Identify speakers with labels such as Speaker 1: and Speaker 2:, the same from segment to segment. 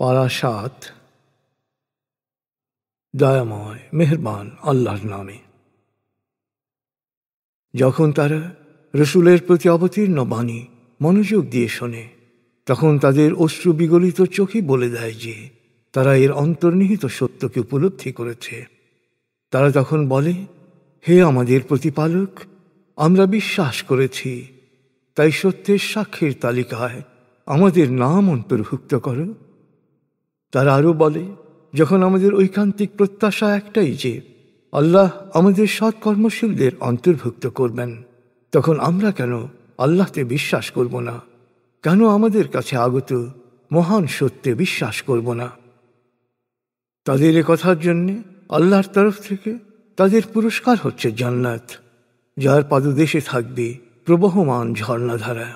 Speaker 1: পারা ৭। দয়াময় মেহেরবান আল্লাহর নামে। যখন তারা রসূলের প্রতি অবতীর্ণ বাণী মনোযোগ দিয়ে শোনে, তখন তাদের অশ্রু বিগলিত চোখে বলে দেয় যে তারা এর অন্তর্নিহিত সত্যকে উপলব্ধি করেছে। তারা তখন বলে, হে আমাদের প্রতিপালক, আমরা বিশ্বাস করেছি, তাই সত্যের সাক্ষীর তালিকায় আমাদের নাম অন্তর্ভুক্ত করো। তারা আরও বলে, যখন আমাদের ঐকান্তিক প্রত্যাশা একটাই যে আল্লাহ আমাদের সৎ কর্মশীলদের অন্তর্ভুক্ত করবেন, তখন আমরা কেন আল্লাহতে বিশ্বাস করব না? কেন আমাদের কাছে আগত মহান সত্যে বিশ্বাস করব না? তাদের এ কথার জন্যে আল্লাহর তরফ থেকে তাদের পুরস্কার হচ্ছে জান্নাত, যার পাদদেশে থাকবে প্রবহমান ঝর্ণাধারা।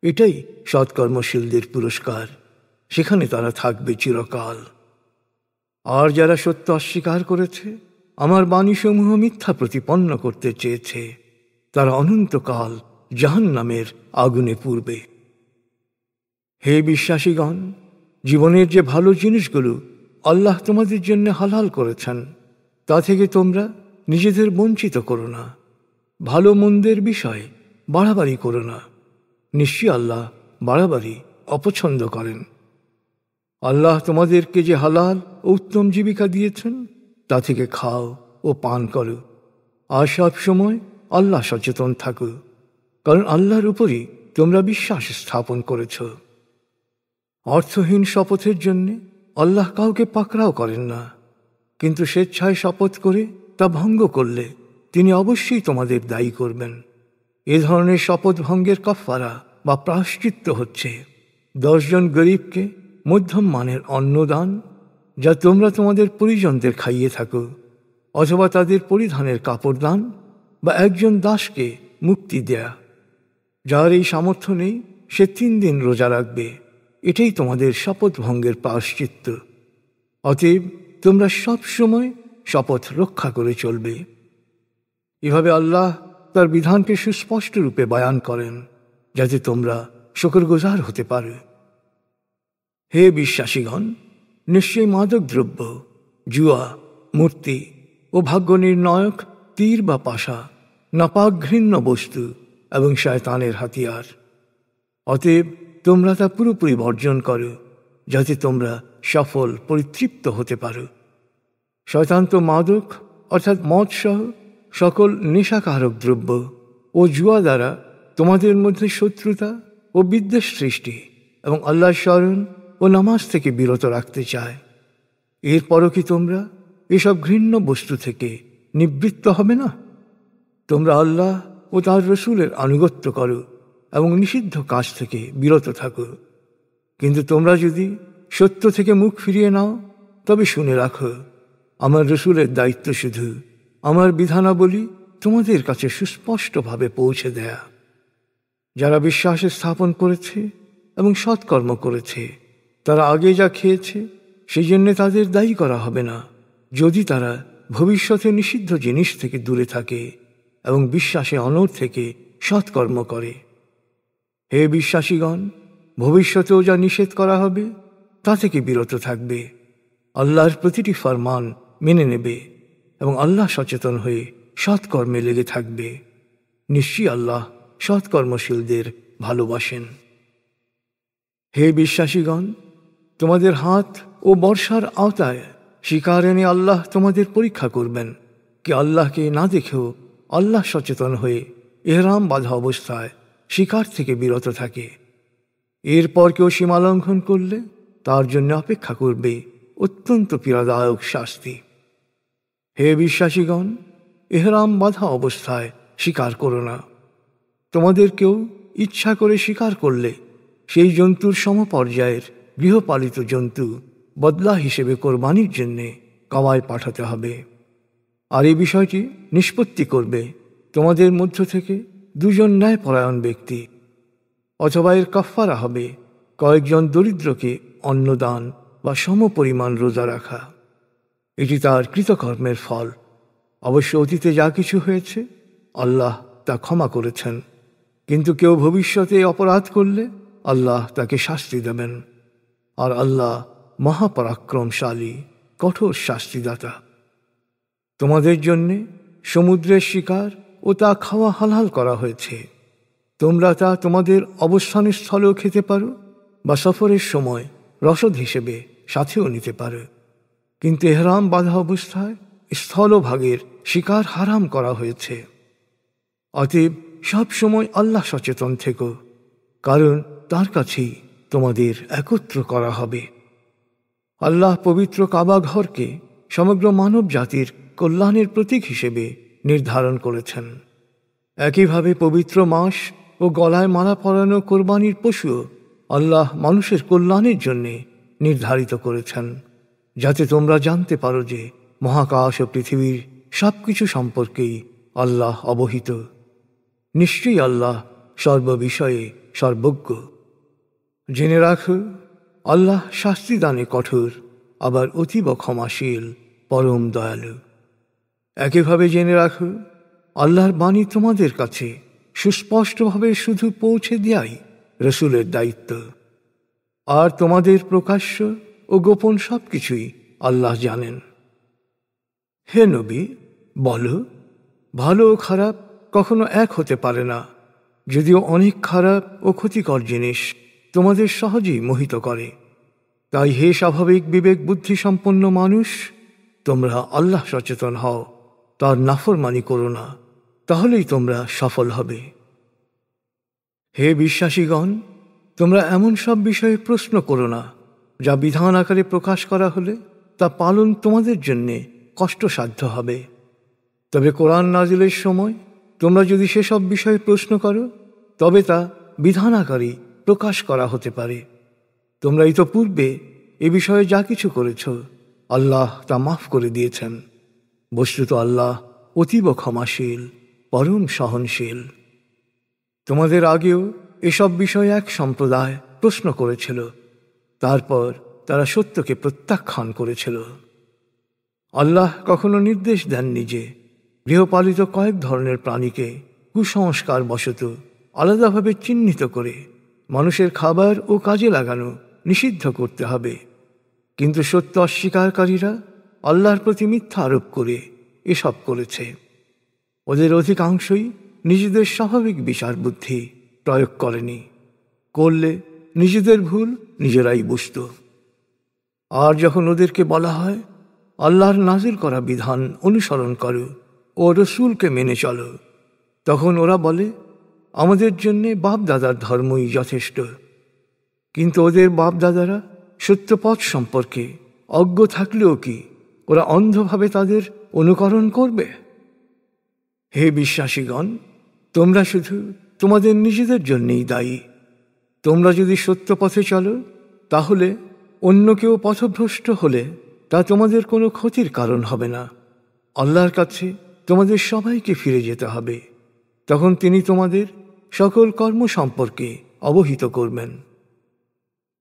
Speaker 1: এটাই সৎকর্মশীলদের পুরস্কার, সেখানে তারা থাকবে চিরকাল। আর যারা সত্য অস্বীকার করেছে, আমার বাণীসমূহ মিথ্যা প্রতিপন্ন করতে চেয়েছে, তারা অনন্তকাল জাহান্নামের আগুনে পুড়বে। হে বিশ্বাসীগণ, জীবনের যে ভালো জিনিসগুলো আল্লাহ তোমাদের জন্য হালাল করেছেন, তা থেকে তোমরা নিজেদের বঞ্চিত করো না। ভালো মন্দের বিষয়ে বাড়াবাড়ি করো না। নিশ্চয়ই আল্লাহ বাড়াবাড়ি অপছন্দ করেন। আল্লাহ তোমাদেরকে যে হালাল ও উত্তম জীবিকা দিয়েছেন, তা থেকে খাও ও পান করো। আর সব সময় আল্লাহ সচেতন থাকো, কারণ আল্লাহর উপরই তোমরা বিশ্বাস স্থাপন করেছ। অর্থহীন শপথের জন্য আল্লাহ কাউকে পাকড়াও করেন না, কিন্তু স্বেচ্ছায় শপথ করে তা ভঙ্গ করলে তিনি অবশ্যই তোমাদের দায়ী করবেন। এ ধরনের শপথ ভঙ্গের কাফারা বা প্রায়শ্চিত্ত হচ্ছে 10 জন গরিবকে মধ্যম মানের অন্নদান, যা তোমরা তোমাদের পরিজনদের খাইয়ে থাকো, অথবা তাদের পরিধানের কাপড় দান, বা একজন দাসকে মুক্তি দেয়া। যার এই সামর্থ্য নেই, সে 3 দিন রোজা রাখবে। এটাই তোমাদের শপথ ভঙ্গের প্রায়শ্চিত্ত। অতএব তোমরা সব সময় শপথ রক্ষা করে চলবে। এভাবে আল্লাহ তার বিধানকে সুস্পষ্ট রূপে বয়ান করেন, যাতে তোমরা শুকরগুজার হতে পারো। হে বিশ্বাসীগণ, নিশ্চয়ই মাদক দ্রব্য, জুয়া, মূর্তি ও ভাগ্য নির্ণায়ক তীর বা পাশা নাপাক ঘৃণ্য বস্তু এবং শয়তানের হাতিয়ার। অতএব তোমরা তা পুরোপুরি বর্জন করো, যাতে তোমরা সফল পরিতৃপ্ত হতে পারো। শয়তান তো মাদক অর্থাৎ মদসহ সকল নেশাকারক দ্রব্য ও জুয়া দ্বারা তোমাদের মধ্যে শত্রুতা ও বিদ্বেষ সৃষ্টি এবং আল্লাহর স্মরণ ও নামাজ থেকে বিরত রাখতে চায়। এরপরও কি তোমরা এসব ঘৃণ্য বস্তু থেকে নিবৃত্ত হবে না? তোমরা আল্লাহ ও তার রসূলের আনুগত্য করো এবং নিষিদ্ধ কাজ থেকে বিরত থাকো। কিন্তু তোমরা যদি সত্য থেকে মুখ ফিরিয়ে নাও, তবে শুনে রাখো, আমার রসূলের দায়িত্ব শুধু আমার বিধানাবলী তোমাদের কাছে সুস্পষ্টভাবে পৌঁছে দেয়া। যারা বিশ্বাস স্থাপন করেছে এবং সৎকর্ম করেছে, তারা আগে যা খেয়েছে সেই জন্য তাদের দায়ী করা হবে না, যদি তারা ভবিষ্যতে নিষিদ্ধ জিনিস থেকে দূরে থাকে এবং বিশ্বাসে অনড় থেকে সৎকর্ম করে। হে বিশ্বাসীগণ, ভবিষ্যতেও যা নিষেধ করা হবে তা থেকে বিরত থাকবে। আল্লাহর প্রতিটি ফরমান মেনে নেবে এবং আল্লাহ সচেতন হয়ে সৎকর্মে লেগে থাকবে। নিশ্চয়ই আল্লাহ সৎকর্মশীলদের ভালোবাসেন। হে বিশ্বাসীগণ, তোমাদের হাত ও বর্ষার আওতায় শিকার এনে আল্লাহ তোমাদের পরীক্ষা করবেন, কি আল্লাহকে না দেখেও আল্লাহ সচেতন হয়ে এহরাম বাঁধা অবস্থায় শিকার থেকে বিরত থাকে। এরপর কেউ সীমালঙ্ঘন করলে তার জন্য অপেক্ষা করবে অত্যন্ত পীড়াদায়ক শাস্তি। হে বিশ্বাসীগণ, এহরাম বাঁধা অবস্থায় শিকার করো না। তোমাদের কেউ ইচ্ছা করে শিকার করলে সেই জন্তুর সমপর্যায়ের গৃহপালিত জন্তু বদলা হিসেবে কোরবানির জন্যে কাবায় পাঠাতে হবে। আর এই বিষয়টি নিষ্পত্তি করবে তোমাদের মধ্য থেকে 2 জন ন্যায়পরায়ণ ব্যক্তি, অথবা এর কাফারা হবে কয়েকজন দরিদ্রকে অন্নদান বা সমপরিমাণ রোজা রাখা। এটি তার কৃতকর্মের ফল। অবশ্য অতীতে যা কিছু হয়েছে আল্লাহ তা ক্ষমা করেছেন, কিন্তু কেউ ভবিষ্যতে অপরাধ করলে আল্লাহ তাকে শাস্তি দেবেন। আর আল্লাহ মহাপরাক্রমশালী, কঠোর শাস্তিদাতা। তোমাদের জন্যে সমুদ্রের শিকার ও তা খাওয়া হালাল করা হয়েছে। তোমরা তা তোমাদের অবস্থানের স্থলেও খেতে পারো বা সফরের সময় রসদ হিসেবে সাথেও নিতে পারো। কিন্তু এহরাম বাঁধা অবস্থায় স্থলভাগের শিকার হারাম করা হয়েছে। অতএব সব সময় আল্লাহ সচেতন থেকো, কারণ তার কাছেই তোমাদের একত্র করা হবে। আল্লাহ পবিত্র কাবা ঘরকে সমগ্র মানব জাতির কল্যাণের প্রতীক হিসেবে নির্ধারণ করেছেন। একইভাবে পবিত্র মাস ও গলায় মালা পরানো কোরবানির পশুও আল্লাহ মানুষের কল্যাণের জন্যে নির্ধারিত করেছেন, যাতে তোমরা জানতে পারো যে মহাকাশ ও পৃথিবীর সব কিছু সম্পর্কেই আল্লাহ অবহিত। নিশ্চয়ই আল্লাহ সর্ববিষয়ে সর্বজ্ঞ। জেনে রাখো, আল্লাহ শাস্তিদানে কঠোর, আবার অতীব ক্ষমাশীল, পরম দয়ালু। একইভাবে জেনে রাখো, আল্লাহর বাণী তোমাদের কাছে সুস্পষ্টভাবে শুধু পৌঁছে দেয়াই রসুলের দায়িত্ব। আর তোমাদের প্রকাশ্য ও গোপন সব কিছুই আল্লাহ জানেন। হে নবী, বলো, ভালো ও খারাপ কখনো এক হতে পারে না, যদিও অনেক খারাপ ও ক্ষতিকর জিনিস তোমাদের সহজেই মোহিত করে। তাই হে স্বাভাবিক বিবেক বুদ্ধি সম্পন্ন মানুষ, তোমরা আল্লাহ সচেতন হও, তার নাফরমানি করো না, তাহলেই তোমরা সফল হবে। হে বিশ্বাসীগণ, তোমরা এমন সব বিষয়ে প্রশ্ন করো না যা বিধান আকারে প্রকাশ করা হলে তা পালন তোমাদের জন্যে কষ্টসাধ্য হবে। তবে কোরআন নাজিলের সময় তোমরা যদি সেসব বিষয়ে প্রশ্ন করো, তবে তা বিধান আকারে প্রকাশ করা হতে পারে। তোমরা ইতপূর্বে এ বিষয়ে যা কিছু করেছ, আল্লাহ তা মাফ করে দিয়েছেন। বস্তুত আল্লাহ অতীব ক্ষমাশীল, পরম সহনশীল। তোমাদের আগেও এসব বিষয়ে এক সম্প্রদায় প্রশ্ন করেছিল, তারপর তারা সত্যকে প্রত্যাখ্যান করেছিল। আল্লাহ কখনো নির্দেশ দেননি যে গৃহপালিত কয়েক ধরনের প্রাণীকে কুসংস্কার বশত আলাদাভাবে চিহ্নিত করে মানুষের খাবার ও কাজে লাগানো নিষিদ্ধ করতে হবে। কিন্তু সত্য অস্বীকারীরা আল্লাহর প্রতি মিথ্যা আরোপ করে এসব করেছে। ওদের অধিকাংশই নিজেদের স্বাভাবিক বিচার বুদ্ধি প্রয়োগ করেনি, করলে নিজেদের ভুল নিজেরাই বুঝত। আর যখন ওদেরকে বলা হয় আল্লাহর নাজিল করা বিধান অনুসরণ করো ও রসুলকে মেনে চলো, তখন ওরা বলে আমাদের জন্যে বাপদাদার ধর্মই যথেষ্ট। কিন্তু ওদের বাপদাদারা সত্যপথ সম্পর্কে অজ্ঞ থাকলেও কি ওরা অন্ধভাবে তাদের অনুকরণ করবে? হে বিশ্বাসীগণ, তোমরা শুধু তোমাদের নিজেদের জন্যেই দায়ী। তোমরা যদি সত্য পথে চলো, তাহলে অন্য কেউ পথভ্রষ্ট হলে তা তোমাদের কোনো ক্ষতির কারণ হবে না। আল্লাহর কাছে তোমাদের সবাইকে ফিরে যেতে হবে, তখন তিনি তোমাদের সকল কর্ম সম্পর্কে অবহিত করবেন।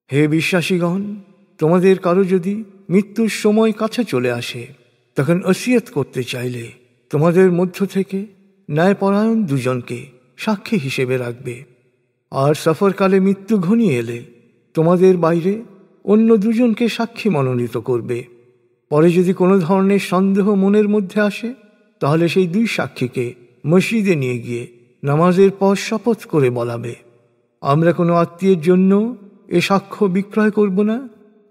Speaker 1: হে বিশ্বাসীগণ, তোমাদের কারো যদি মৃত্যুর সময় কাছে চলে আসে, তখন ওসিয়ত করতে চাইলে তোমাদের মধ্য থেকে ন্যায়পরায়ণ দুজনকে সাক্ষী হিসেবে রাখবে। আর সফরকালে মৃত্যু ঘনিয়ে এলে তোমাদের বাইরে অন্য দুজনকে সাক্ষী মনোনীত করবে। পরে যদি কোনো ধরনের সন্দেহ মনের মধ্যে আসে, তাহলে সেই দুই সাক্ষীকে মসজিদে নিয়ে গিয়ে নামাজের পর শপথ করে বলাবে, আমরা কোনো আত্মীয়ের জন্য এ সাক্ষ্য বিক্রয় করব না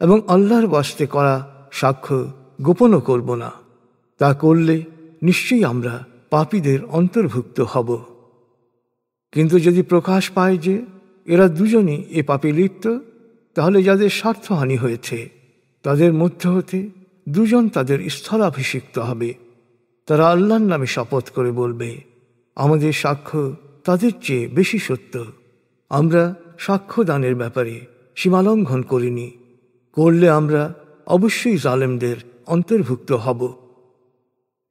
Speaker 1: এবং আল্লাহর বাস্তে করা সাক্ষ্য গোপনও করব না। তা করলে নিশ্চয়ই আমরা পাপীদের অন্তর্ভুক্ত হব। কিন্তু যদি প্রকাশ পায় যে এরা দুজনই এ পাপে লিপ্ত, তাহলে যাদের স্বার্থহানি হয়েছে তাদের মধ্য হতে দুজন তাদের স্থলাভিষিক্ত হবে। তারা আল্লাহর নামে শপথ করে বলবে, আমাদের সাক্ষ্য তাদের চেয়ে বেশি সত্য। আমরা সাক্ষ্য দানের ব্যাপারে সীমালঙ্ঘন করিনি, করলে আমরা অবশ্যই জালেমদের অন্তর্ভুক্ত হব।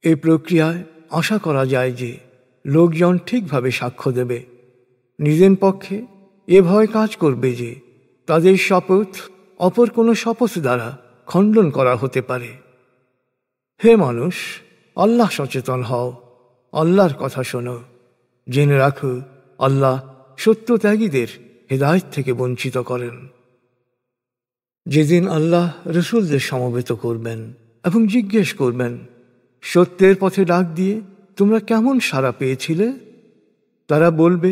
Speaker 1: এই প্রক্রিয়ায় আশা করা যায় যে লোকজন ঠিকভাবে সাক্ষ্য দেবে। নিজের পক্ষে এ ভয় কাজ করবে যে তাদের শপথ অপর কোনো শপথ দ্বারা খণ্ডন করা হতে পারে। হে মানুষ, আল্লাহ সচেতন হও, আল্লাহর কথা শোনো। জেনে রাখো, আল্লাহ সত্যত্যাগীদের হেদায়েত থেকে বঞ্চিত করেন। যেদিন আল্লাহ রসুলদের সমবেত করবেন এবং জিজ্ঞেস করবেন, সত্যের পথে ডাক দিয়ে তোমরা কেমন সাড়া পেয়েছিলে? তারা বলবে,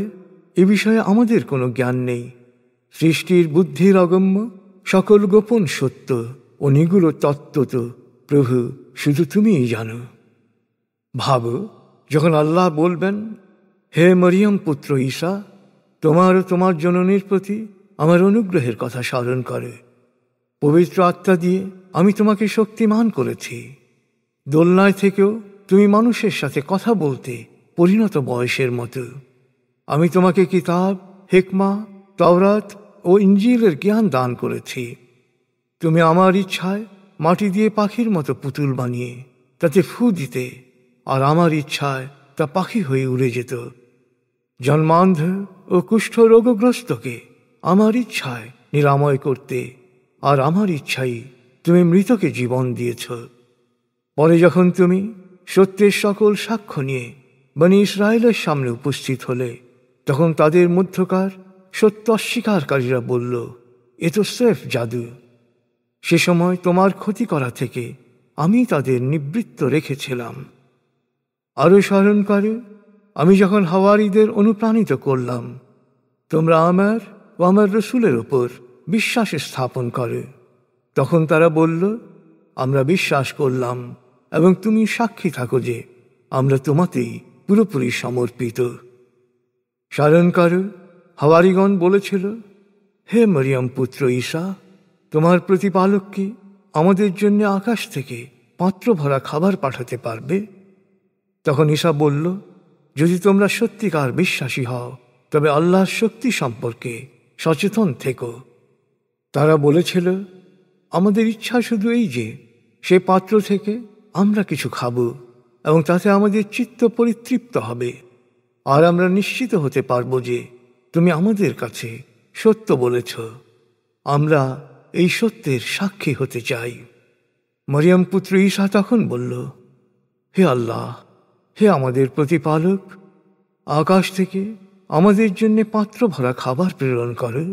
Speaker 1: এ বিষয়ে আমাদের কোনো জ্ঞান নেই। সৃষ্টির বুদ্ধির অগম্য সকল গোপন সত্য ও নিগুড় তত্ত্ব তো প্রভু শুধু তুমিই জানো। ভাবো, যখন আল্লাহ বলবেন, হে মরিয়ম পুত্র ঈসা, তোমার ও তোমার জননীর প্রতি আমার অনুগ্রহের কথা স্মরণ করে। পবিত্র আত্মা দিয়ে আমি তোমাকে শক্তিমান করেছি। দোলনায় থেকেও তুমি মানুষের সাথে কথা বলতে পরিণত বয়সের মতো। আমি তোমাকে কিতাব, হিকমা, তাওরাত ও ইঞ্জিলের জ্ঞান দান করেছি। তুমি আমার ইচ্ছায় মাটি দিয়ে পাখির মতো পুতুল বানিয়ে তাতে ফু দিতে, আর আমার ইচ্ছায় তা পাখি হয়ে উড়ে যেত। জন্মান্ধ ও কুষ্ঠ রোগগ্রস্তকে আমার ইচ্ছায় নিরাময় করতে, আর আমার ইচ্ছাই তুমি মৃতকে জীবন দিয়েছ। পরে যখন তুমি সত্যের সকল সাক্ষ্য নিয়ে বনী ইসরায়েলের সামনে উপস্থিত হলে, তখন তাদের মধ্যকার সত্য অস্বীকারীরা বলল, এ তো স্রেফ জাদু। সে সময় তোমার ক্ষতি করা থেকে আমি তাদের নিবৃত্ত রেখেছিলাম। আরও স্মরণ করে, আমি যখন হাওয়ারীদের অনুপ্রাণিত করলাম, তোমরা আমার ও আমার রসুলের ওপর বিশ্বাস স্থাপন করে, তখন তারা বলল, আমরা বিশ্বাস করলাম এবং তুমি সাক্ষী থাকো যে আমরা তোমাতেই পুরোপুরি সমর্পিত। স্মরণ করো, হাওয়ারীগণ বলেছিল, হে মরিয়ম পুত্র ঈসা, তোমার প্রতিপালক কি আমাদের জন্য আকাশ থেকে পাত্র ভরা খাবার পাঠাতে পারবে? তখন ঈসা বলল, যদি তোমরা সত্যিকার বিশ্বাসী হও তবে আল্লাহর শক্তি সম্পর্কে সচেতন থেকো। তারা বলেছিল, আমাদের ইচ্ছা শুধু এই যে সে পাত্র থেকে আমরা কিছু খাব এবং তাতে আমাদের চিত্ত পরিতৃপ্ত হবে, আর আমরা নিশ্চিত হতে পারব যে তুমি আমাদের কাছে সত্য বলেছ। আমরা এই সত্যের সাক্ষী হতে চাই। মরিয়ম পুত্র ঈসা তখন বলল, হে আল্লাহ, হে আমাদের প্রতিপালক, আকাশ থেকে আমাদের জন্য পাত্র ভরা খাবার প্রেরণ করো।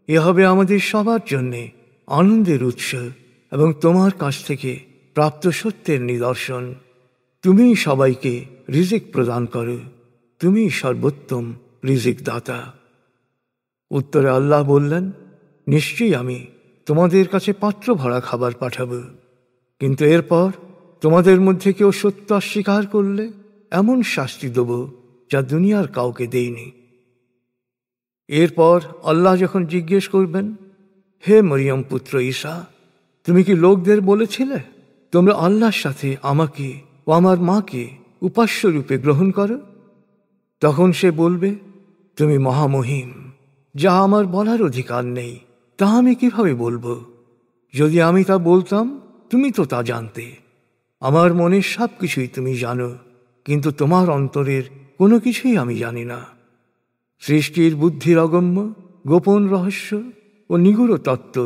Speaker 1: এ হবে আমাদের সবার জন্যে আনন্দের উৎস এবং তোমার কাছ থেকে প্রাপ্ত সত্যের নিদর্শন। তুমিই সবাইকে রিজিক প্রদান করো, তুমিই সর্বোত্তম রিজিক দাতা। উত্তরে আল্লাহ বললেন, নিশ্চয়ই আমি তোমাদের কাছে পাত্র ভরা খাবার পাঠাব, কিন্তু এরপর তোমাদের মধ্যে কেউ সত্য অস্বীকার করলে এমন শাস্তি দেব যা দুনিয়ার কাউকে দেইনি। এরপর আল্লাহ যখন জিজ্ঞেস করবেন, হে মরিয়ম পুত্র ঈসা, তুমি কি লোকদের বলেছিলে তোমরা আল্লাহর সাথে আমাকে ও আমার মাকে উপাস্য রূপে গ্রহণ করো? তখন সে বলবে, তুমি মহামহিম, যা আমার বলার অধিকার নেই, তা আমি কিভাবে বলবো? যদি আমি তা বলতাম তুমি তো তা জানতে। আমার মনের সব কিছুই তুমি জানো, কিন্তু তোমার অন্তরের কোনো কিছুই আমি জানি না। সৃষ্টির বুদ্ধির অগম্য গোপন রহস্য ও নিগুড় তত্ত্ব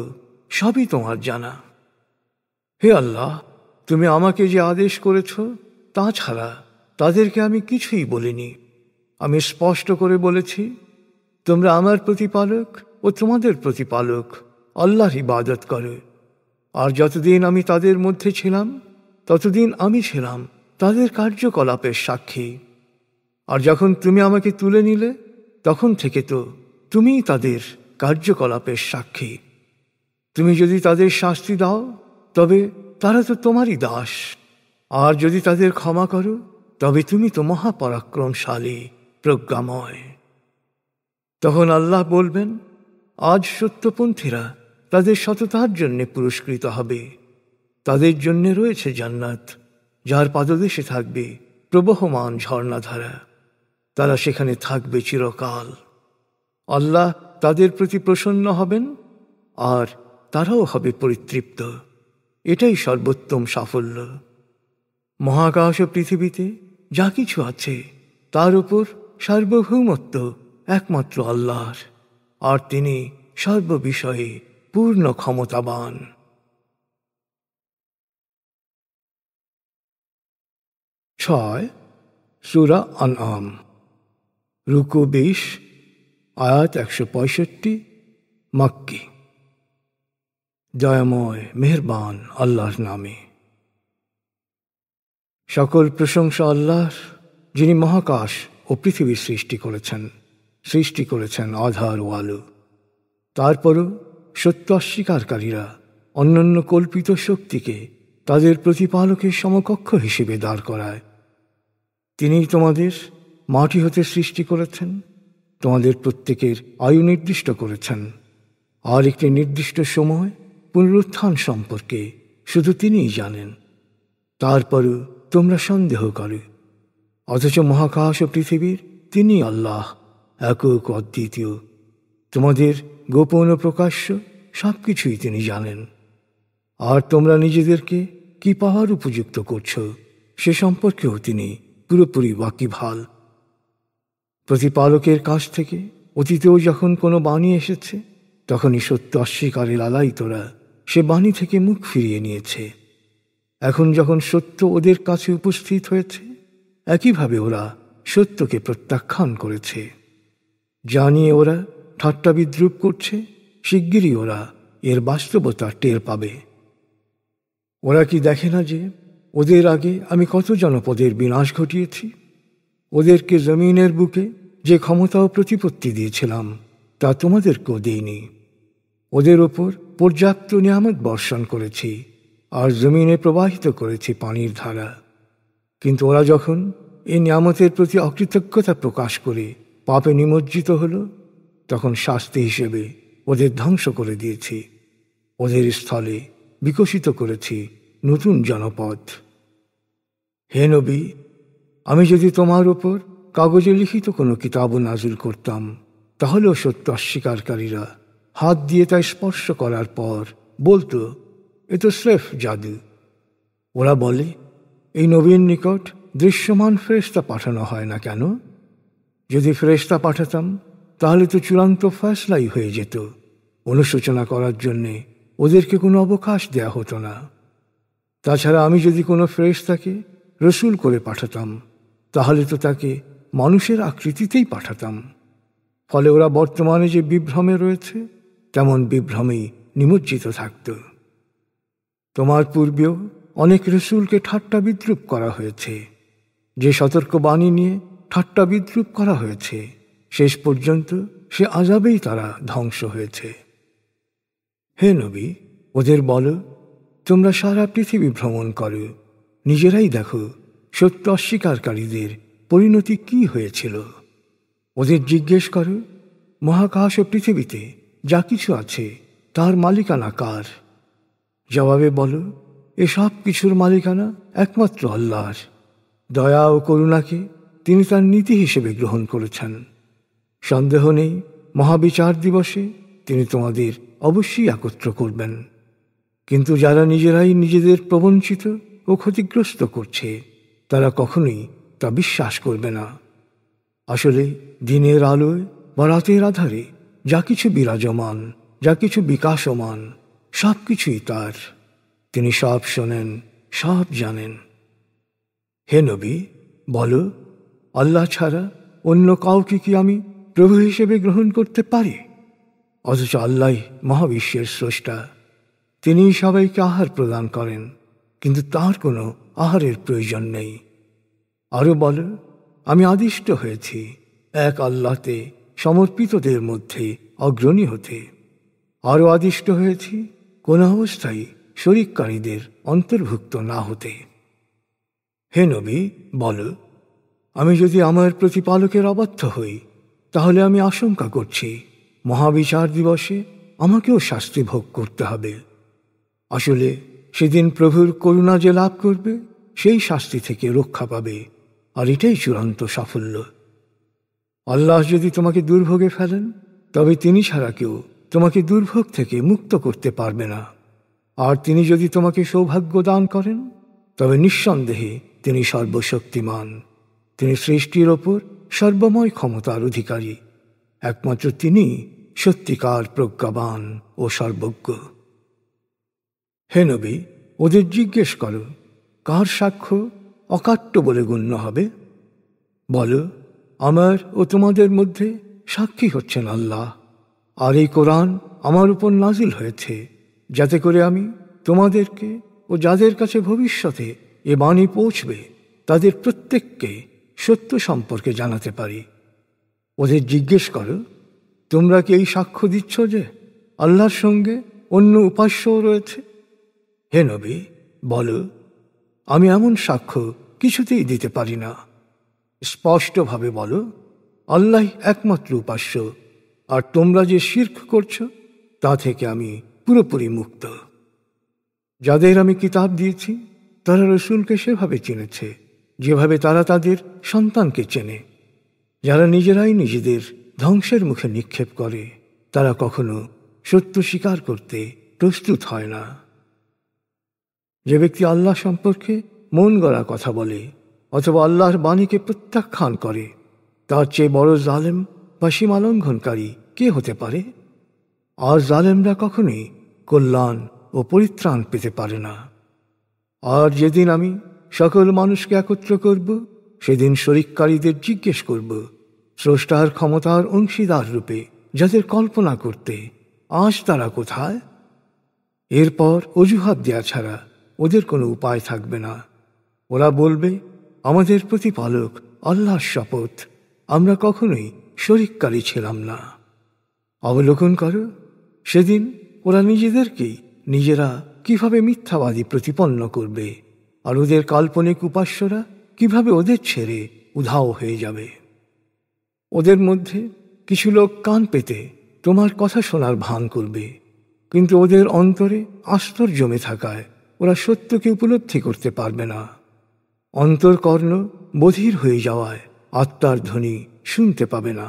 Speaker 1: সবই তোমার জানা। হে আল্লাহ, তুমি আমাকে যে আদেশ করেছ তা ছাড়া তাদেরকে আমি কিছুই বলিনি। আমি স্পষ্ট করে বলেছি, তোমরা আমার প্রতিপালক ও তোমাদের প্রতিপালক আল্লাহর ইবাদত করো। আর যতদিন আমি তাদের মধ্যে ছিলাম ততদিন আমি ছিলাম তাদের কার্যকলাপের সাক্ষী। আর যখন তুমি আমাকে তুলে নিলে তখন থেকে তো তুমিই তাদের কার্যকলাপের সাক্ষী। তুমি যদি তাদের শাস্তি দাও তবে তারা তো তোমারই দাস, আর যদি তাদের ক্ষমা করো তবে তুমি তো মহাপরাক্রমশালী, প্রজ্ঞাময়। তখন আল্লাহ বলবেন, আজ সত্যপন্থীরা তাদের সততার জন্য পুরস্কৃত হবে। তাদের জন্য রয়েছে জান্নাত, যার পাদদেশে থাকবে প্রবহমান ঝর্ণাধারা। তারা সেখানে থাকবে চিরকাল। আল্লাহ তাদের প্রতি প্রসন্ন হবেন আর তারাও হবে পরিতৃপ্ত। এটাই সর্বোত্তম সাফল্য। মহাকাশ ও পৃথিবীতে যা কিছু আছে তার উপর সার্বভৌমত্ব একমাত্র আল্লাহর, আর তিনি সর্ববিষয়ে পূর্ণ ক্ষমতাবান। 6 সূরা আনআম, রুকু 20, আয়াত 165, মাক্কি। দয়াময় মেহেরবান আল্লাহর নামে। সকল প্রশংসা আল্লাহর, যিনি মহাকাশ ও পৃথিবীর সৃষ্টি করেছেন আধার ও আলো। তারপরও সত্য অস্বীকারীরা অন্যান্য কল্পিত শক্তিকে তাদের প্রতিপালকের সমকক্ষ হিসেবে দাঁড় করায়। তিনি তোমাদের মাটি হতে সৃষ্টি করেছেন, তোমাদের প্রত্যেকের আয়ু নির্দিষ্ট করেছেন, আর একটি নির্দিষ্ট সময় পুনরুত্থান সম্পর্কে শুধু তিনিই জানেন। তারপরও তোমরা সন্দেহ করো, অথচ মহাকাশ ও পৃথিবীর তিনি আল্লাহ, একক অদ্বিতীয়। তোমাদের গোপন ও প্রকাশ্য সব কিছুই তিনি জানেন। আর তোমরা নিজেদেরকে কি পাওয়ার উপযুক্ত করছো সে সম্পর্কেও তিনি পুরোপুরি ওয়াকিবহাল। প্রতিপালকের কাছ থেকে অতীতেও যখন কোনো বাণী এসেছে, তখনই সত্য অস্বীকারের লালায়িতরা সে বাণী থেকে মুখ ফিরিয়ে নিয়েছে। এখন যখন সত্য ওদের কাছে উপস্থিত হয়েছে, একইভাবে ওরা সত্যকে প্রত্যাখ্যান করেছে। যা নিয়ে ওরা ঠাট্টা বিদ্রুপ করছে, শিগগিরই ওরা এর বাস্তবতা টের পাবে। ওরা কি দেখে না যে ওদের আগে আমি কত জনপদের বিনাশ ঘটিয়েছি? ওদেরকে জমিনের বুকে যে ক্ষমতা ও প্রতিপত্তি দিয়েছিলাম তা তোমাদেরকেও দেইনি। ওদের ওপর পর্যাপ্ত নিয়ামত বর্ষণ করেছি, আর জমিনে প্রবাহিত করেছি পানির ধারা। কিন্তু ওরা যখন এই নিয়ামতের প্রতি অকৃতজ্ঞতা প্রকাশ করে পাপে নিমজ্জিত হল, তখন শাস্তি হিসেবে ওদের ধ্বংস করে দিয়েছি। ওদের স্থলে বিকশিত করেছি নতুন জনপদ। হে নবী, আমি যদি তোমার ওপর কাগজে লিখিত কোনো কিতাব নাজিল করতাম, তাহলেও সত্য অস্বীকারীরা হাত দিয়ে তাই স্পর্শ করার পর বলতো, এ তো স্রেফ জাদু। ওরা বলে, এই নবীর নিকট দৃশ্যমান ফেরেশতা পাঠানো হয় না কেন? যদি ফেরেশতা পাঠাতাম তাহলে তো চূড়ান্ত ফয়সলাই হয়ে যেত। অনুশোচনা করার জন্যে ওদেরকে কোনো অবকাশ দেয়া হতো না। তাছাড়া আমি যদি কোনো ফেরেশতাকে রসুল করে পাঠাতাম, তাহলে তো তাকে মানুষের আকৃতিতেই পাঠাতাম। ফলে ওরা বর্তমানে যে বিভ্রমে রয়েছে, তেমন বিভ্রমেই নিমজ্জিত থাকত। তোমার পূর্বেও অনেক রসুলকে ঠাট্টা বিদ্রুপ করা হয়েছে। যে সতর্ক বাণী নিয়ে ঠাট্টা বিদ্রুপ করা হয়েছে, শেষ পর্যন্ত সে আযাবেই তারা ধ্বংস হয়েছে। হে নবী, ওদের বলো, তোমরা সারা পৃথিবী ভ্রমণ করো, নিজেরাই দেখো সত্য অস্বীকারীদের পরিণতি কি হয়েছিল। ওদের জিজ্ঞেস করো, মহাকাশ ও পৃথিবীতে যা কিছু আছে তার মালিকানা কার? জবাবে বলো, এসব কিছুর মালিকানা একমাত্র আল্লাহর। দয়া ও করুণাকে তিনি তার নীতি হিসেবে গ্রহণ করেছেন। সন্দেহ নেই, মহাবিচার দিবসে তিনি তোমাদের অবশ্যই একত্র করবেন। কিন্তু যারা নিজেরাই নিজেদের প্রবঞ্চিত ও ক্ষতিগ্রস্ত করছে, তারা কখনোই তা বিশ্বাস করবে না। আসলে দিনের আলোয় বা রাতের আধারে যা কিছু বিরাজমান, যা কিছু বিকাশমান, সব কিছুই তার। তিনি সব শোনেন, সব জানেন। হে নবী, বলো, আল্লাহ ছাড়া অন্য কাউকে কি আমি প্রভু হিসেবে গ্রহণ করতে পারি? অথচ আল্লাহ মহাবিশ্বের স্রষ্টা। তিনিই সবাইকে আহার প্রদান করেন, কিন্তু তার কোনো আহারের প্রয়োজন নেই। আরও বলো, আমি আদিষ্ট হয়েছি এক আল্লাহতে সমর্পিতদের মধ্যে অগ্রণী হতে। আরও আদিষ্ট হয়েছি কোন অবস্থায় শরিককারীদের অন্তর্ভুক্ত না হতে। হে নবী, বলো, আমি যদি আমার প্রতিপালকের অবাধ্য হই, তাহলে আমি আশঙ্কা করছি মহাবিচার দিবসে আমাকেও শাস্তি ভোগ করতে হবে। আসলে সেদিন প্রভুর করুণা যে লাভ করবে, সেই শাস্তি থেকে রক্ষা পাবে, আর এটাই চূড়ান্ত সাফল্য। আল্লাহ যদি তোমাকে দুর্ভোগে ফেলেন, তবে তিনি ছাড়া কেউ তোমাকে দুর্ভোগ থেকে মুক্ত করতে পারবে না। আর তিনি যদি তোমাকে সৌভাগ্য দান করেন, তবে নিঃসন্দেহে তিনি সর্বশক্তিমান। তিনি সৃষ্টির ওপর সর্বময় ক্ষমতার অধিকারী। একমাত্র তিনি সত্যিকার প্রজ্ঞাবান ও সর্বজ্ঞ। হে নবী, ওদের জিজ্ঞেস করো, কার সাক্ষ্য অকাট্য বলে গণ্য হবে? বলো, আমার ও তোমাদের মধ্যে সাক্ষী হচ্ছেন আল্লাহ, আর এই কোরআন আমার উপর নাজিল হয়েছে যাতে করে আমি তোমাদেরকে ও যাদের কাছে ভবিষ্যতে এ বাণী পৌঁছবে তাদের প্রত্যেককে সত্য সম্পর্কে জানাতে পারি। ওদের জিজ্ঞেস করো, তোমরা কি এই সাক্ষ্য দিচ্ছ যে আল্লাহর সঙ্গে অন্য উপাস্যও রয়েছে? হে নবী, বলো, আমি এমন সাক্ষ্য কিছুতেই দিতে পারি না। স্পষ্টভাবে বলো, আল্লাহ একমাত্র উপাস্য, আর তোমরা যে শিরক করছ তা থেকে আমি পুরোপুরি মুক্ত। যাদের আমি কিতাব দিয়েছি তারা রসুলকে সেভাবে চিনেছে যেভাবে তারা তাদের সন্তানকে চেনে। যারা নিজেরাই নিজেদের ধ্বংসের মুখে নিক্ষেপ করে তারা কখনো সত্য স্বীকার করতে প্রস্তুত হয় না। যে ব্যক্তি আল্লাহ সম্পর্কে মন গড়া কথা বলে অথবা আল্লাহর বাণীকে প্রত্যাখ্যান করে তার চেয়ে বড় জালেম বা সীমালঙ্ঘনকারী কে হতে পারে? আর জালেমরা কখনোই কল্যাণ ও পরিত্রাণ পেতে পারে না। আর যেদিন আমি সকল মানুষকে একত্র করব সেদিন শরিককারীদের জিজ্ঞেস করব, স্রষ্টার ক্ষমতার অংশীদার রূপে যাদের কল্পনা করতে, আজ তারা কোথায়? এরপর অজুহাত দেয়া ছাড়া ওদের কোনো উপায় থাকবে না। ওরা বলবে, আমাদের প্রতিপালক আল্লাহর শপথ, আমরা কখনোই শরিককারী ছিলাম না। অবলোকন করো, সেদিন ওরা নিজেদেরকেই নিজেরা কিভাবে মিথ্যাবাদী প্রতিপন্ন করবে, আর ওদের কাল্পনিক উপাস্যরা কিভাবে ওদের ছেড়ে উধাও হয়ে যাবে। ওদের মধ্যে কিছু লোক কান পেতে তোমার কথা শোনার ভান করবে, কিন্তু ওদের অন্তরে আস্তর জমে থাকায় ওরা সত্যকে উপলব্ধি করতে পারবে না। অন্তর্কর্ণ বধির হয়ে যাওয়ায় আত্মার ধ্বনি শুনতে পাবে না।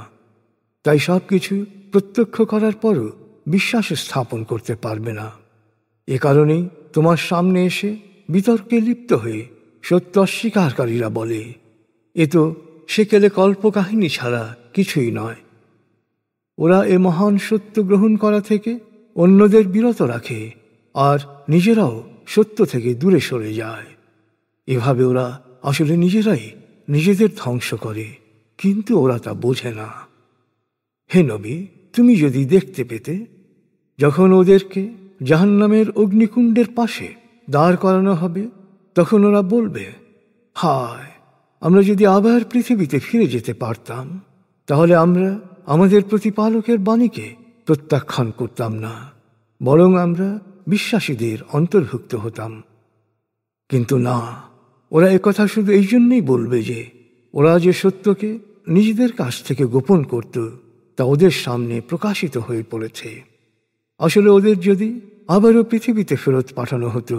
Speaker 1: তাই সব কিছু প্রত্যক্ষ করার পরও বিশ্বাস স্থাপন করতে পারবে না। এ কারণেই তোমার সামনে এসে বিতর্কে লিপ্ত হয়ে সত্য অস্বীকারীরা বলে, এ তো সেকেলে কল্পকাহিনী ছাড়া কিছুই নয়। ওরা এ মহান সত্য গ্রহণ করা থেকে অন্যদের বিরত রাখে আর নিজেরাও সত্য থেকে দূরে সরে যায়। এভাবে ওরা আসলে নিজেরাই নিজেদের ধ্বংস করে, কিন্তু ওরা তা বোঝে না। হে নবী, তুমি যদি দেখতে পেতে যখন ওদেরকে জাহান্নামের অগ্নিকুণ্ডের পাশে দাঁড় করানো হবে, তখন ওরা বলবে, হায়, আমরা যদি আবার পৃথিবীতে ফিরে যেতে পারতাম তাহলে আমরা আমাদের প্রতিপালকের বাণীকে প্রত্যাখ্যান করতাম না, বরং আমরা বিশ্বাসীদের অন্তর্ভুক্ত হতাম। কিন্তু না, ওরা একথা শুধু এই জন্যই বলবে যে ওরা যে সত্যকে নিজেদের কাছ থেকে গোপন করত তা ওদের সামনে প্রকাশিত হয়ে পড়েছে। আসলে ওদের যদি আবারও পৃথিবীতে ফেরত পাঠানো হতো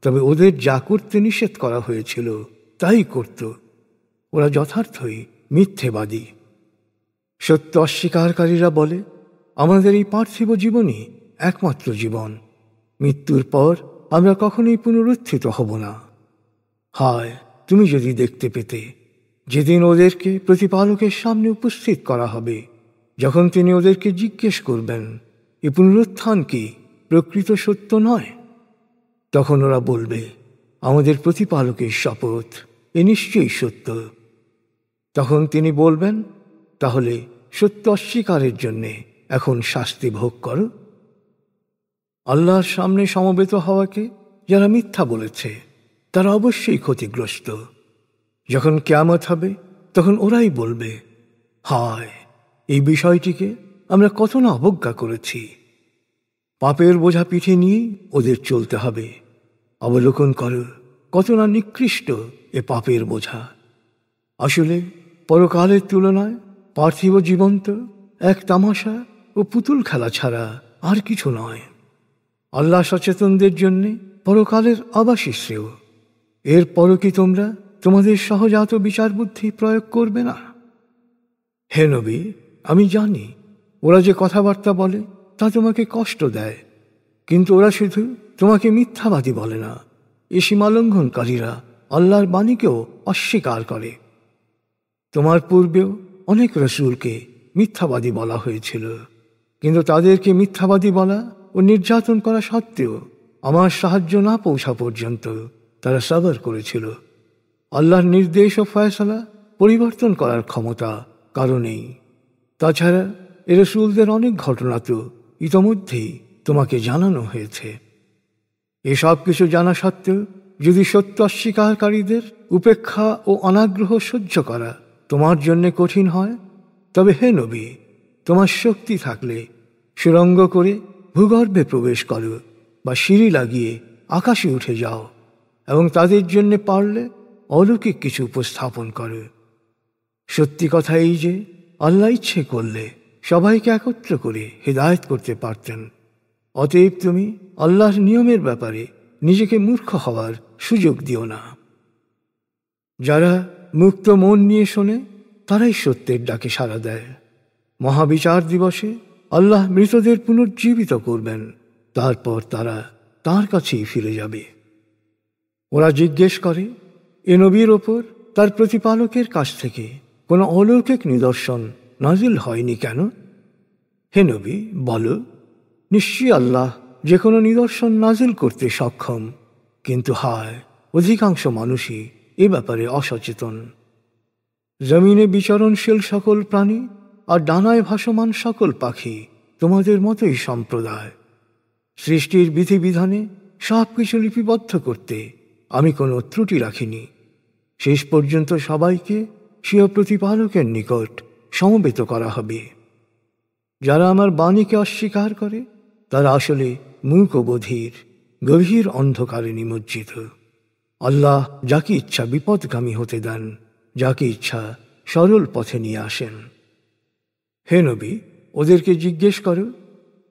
Speaker 1: তবে ওদের যা করতে নিষেধ করা হয়েছিল তাই করত। ওরা যথার্থই মিথ্যেবাদী। সত্য অস্বীকারীরা বলে, আমাদের এই পার্থিব জীবনই একমাত্র জীবন, মৃত্যুর পর আমরা কখনোই পুনরুত্থিত হব না। হায়, তুমি যদি দেখতে পেতে যেদিন ওদেরকে প্রতিপালকের সামনে উপস্থিত করা হবে, যখন তিনি ওদেরকে জিজ্ঞেস করবেন, এ পুনরুত্থান কি প্রকৃত সত্য নয়? তখন ওরা বলবে, আমাদের প্রতিপালকের শপথ, এ নিশ্চয়ই সত্য। তখন তিনি বলবেন, তাহলে সত্য অস্বীকারের জন্যে এখন শাস্তি ভোগ করো। আল্লাহর সামনে সমবেত হওয়াকে যারা মিথ্যা বলেছে তারা অবশ্যই ক্ষতিগ্রস্ত। যখন কিয়ামত হবে তখন ওরাই বলবে, হায়, এই বিষয়টিকে আমরা কত না অবজ্ঞা করেছি। পাপের বোঝা পিঠে নিয়েই ওদের চলতে হবে। অবলোকন করো, কত না নিকৃষ্ট এ পাপের বোঝা। আসলে পরকালের তুলনায় পার্থিব জীবন তো এক তামাশা ও পুতুল খেলা ছাড়া আর কিছু নয়। আল্লাহ সচেতনদের জন্যে পরকালের আবাসী শ্রেয়। এরপরও কি তোমরা তোমাদের সহজাত বিচার বুদ্ধি প্রয়োগ করবে না? হে নবী, আমি জানি ওরা যে কথাবার্তা বলে তা তোমাকে কষ্ট দেয়, কিন্তু ওরা শুধু তোমাকে মিথ্যাবাদী বলে না, এ সীমালঙ্ঘনকারীরা আল্লাহর বাণীকেও অস্বীকার করে। তোমার পূর্বেও অনেক রসুলকে মিথ্যাবাদী বলা হয়েছিল, কিন্তু তাদেরকে মিথ্যাবাদী বলা ও নির্যাতন করা সত্ত্বেও আমার সাহায্য না পৌঁছা পর্যন্ত তারা সবর করেছিল। আল্লাহর নির্দেশ ও ফয়সালা পরিবর্তন করার ক্ষমতা কারণেই। তাছাড়া এ রসুলদের অনেক ঘটনা তো ইতোমধ্যেই তোমাকে জানানো হয়েছে। এসব কিছু জানা সত্ত্বেও যদি সত্য অস্বীকারীদের উপেক্ষা ও অনাগ্রহ সহ্য করা তোমার জন্য কঠিন হয়, তবে হে নবী, তোমার শক্তি থাকলে সুড়ঙ্গ করে ভূগর্ভে প্রবেশ করো বা সিঁড়ি লাগিয়ে আকাশে উঠে যাও এবং তাদের জন্য পারলে অলৌকিক কিছু উপস্থাপন করো। সত্যি কথা এই যে আল্লাহ ইচ্ছে করলে সবাইকে একত্র করে হিদায়াত করতে পারতেন। অতএব তুমি আল্লাহর নিয়মের ব্যাপারে নিজেকে মূর্খ হওয়ার সুযোগ দিও না। যারা মুক্ত মন নিয়ে শোনে তারাই সত্যের ডাকে সাড়া দেয়। মহাবিচার দিবসে আল্লাহ মৃতদের পুনর্জীবিত করবেন, তারপর তারা তার কাছেই ফিরে যাবে। ওরা জিজ্ঞেস করে, এ নবীর ওপর তার প্রতিপালকের কাছ থেকে কোনো অলৌকিক নিদর্শন নাজিল হয়নি কেন? হে নবী, বলো, নিশ্চয়ই আল্লাহ যে কোনো নিদর্শন নাজিল করতে সক্ষম, কিন্তু হায়, অধিকাংশ মানুষই এ ব্যাপারে অসচেতন। জমিনে বিচরণশীল সকল প্রাণী আর ডানায় ভাসমান সকল পাখি তোমাদের মতোই সম্প্রদায়। সৃষ্টির বিধিবিধানে সব কিছু লিপিবদ্ধ করতে আমি কোনো ত্রুটি রাখিনি। শেষ পর্যন্ত সবাইকে স্বীয় প্রতিপালকের নিকট সমবেত করা হবে। যারা আমার বাণীকে অস্বীকার করে তারা আসলে মূক ও বধির, গভীর অন্ধকারে নিমজ্জিত। আল্লাহ যাকে ইচ্ছা বিপদগামী হতে দেন, যাকে ইচ্ছা সরল পথে নিয়ে আসেন। হে নবী, ওদেরকে জিজ্ঞেস করো,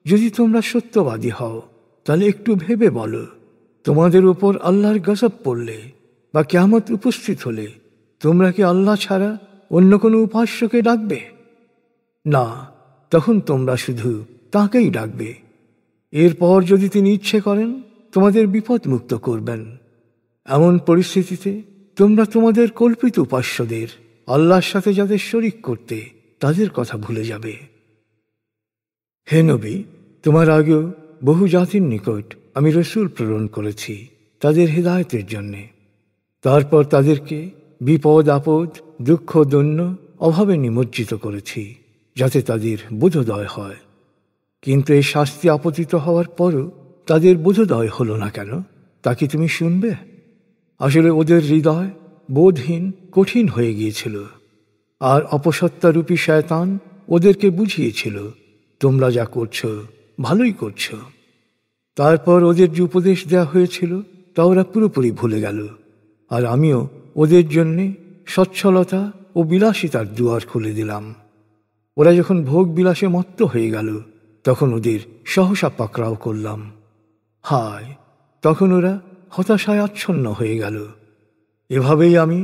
Speaker 1: যদি তোমরা সত্যবাদী হও তাহলে একটু ভেবে বলো, তোমাদের উপর আল্লাহর গজব পড়লে বা কিয়ামত উপস্থিত হলে তোমরা কি আল্লাহ ছাড়া অন্য কোনো উপাস্যকে ডাকবে? না, তখন তোমরা শুধু তাঁকেই ডাকবে। এরপর যদি তিনি ইচ্ছে করেন তোমাদের বিপদ মুক্ত করবেন। এমন পরিস্থিতিতে তোমরা তোমাদের কল্পিত উপাস্যদের আল্লাহর সাথে যাদের শরিক করতে তাদের কথা ভুলে যাবে। হে নবী, তোমার আগেও বহু জাতির নিকট আমি রসূল প্রেরণ করেছি তাদের হিদায়াতের জন্যে। তারপর তাদেরকে বিপদ আপদ, দুঃখ দৈন্য, অভাবে নিমজ্জিত করেছি যাতে তাদের বোধোদয় হয়। কিন্তু এই শাস্তি আপতিত হওয়ার পরও তাদের বোধোদয় হলো না কেন, তা কি তুমি শুনবে? আসলে ওদের হৃদয় বোধহীন, কঠিন হয়ে গিয়েছিল, আর অপসত্তারূপী শয়তান ওদেরকে বুঝিয়েছিল তোমরা যা করছো ভালোই করছো। তারপর ওদের যে উপদেশ দেওয়া হয়েছিল তা ওরা পুরোপুরি ভুলে গেল, আর আমিও ওদের জন্যে সচ্ছলতা ও বিলাসিতার দুয়ার খুলে দিলাম। ওরা যখন ভোগ বিলাসে মত্ত হয়ে গেল তখন ওদের সহসা পাকড়াও করলাম। হায়, তখন ওরা হতাশায় আচ্ছন্ন হয়ে গেল। এভাবেই আমি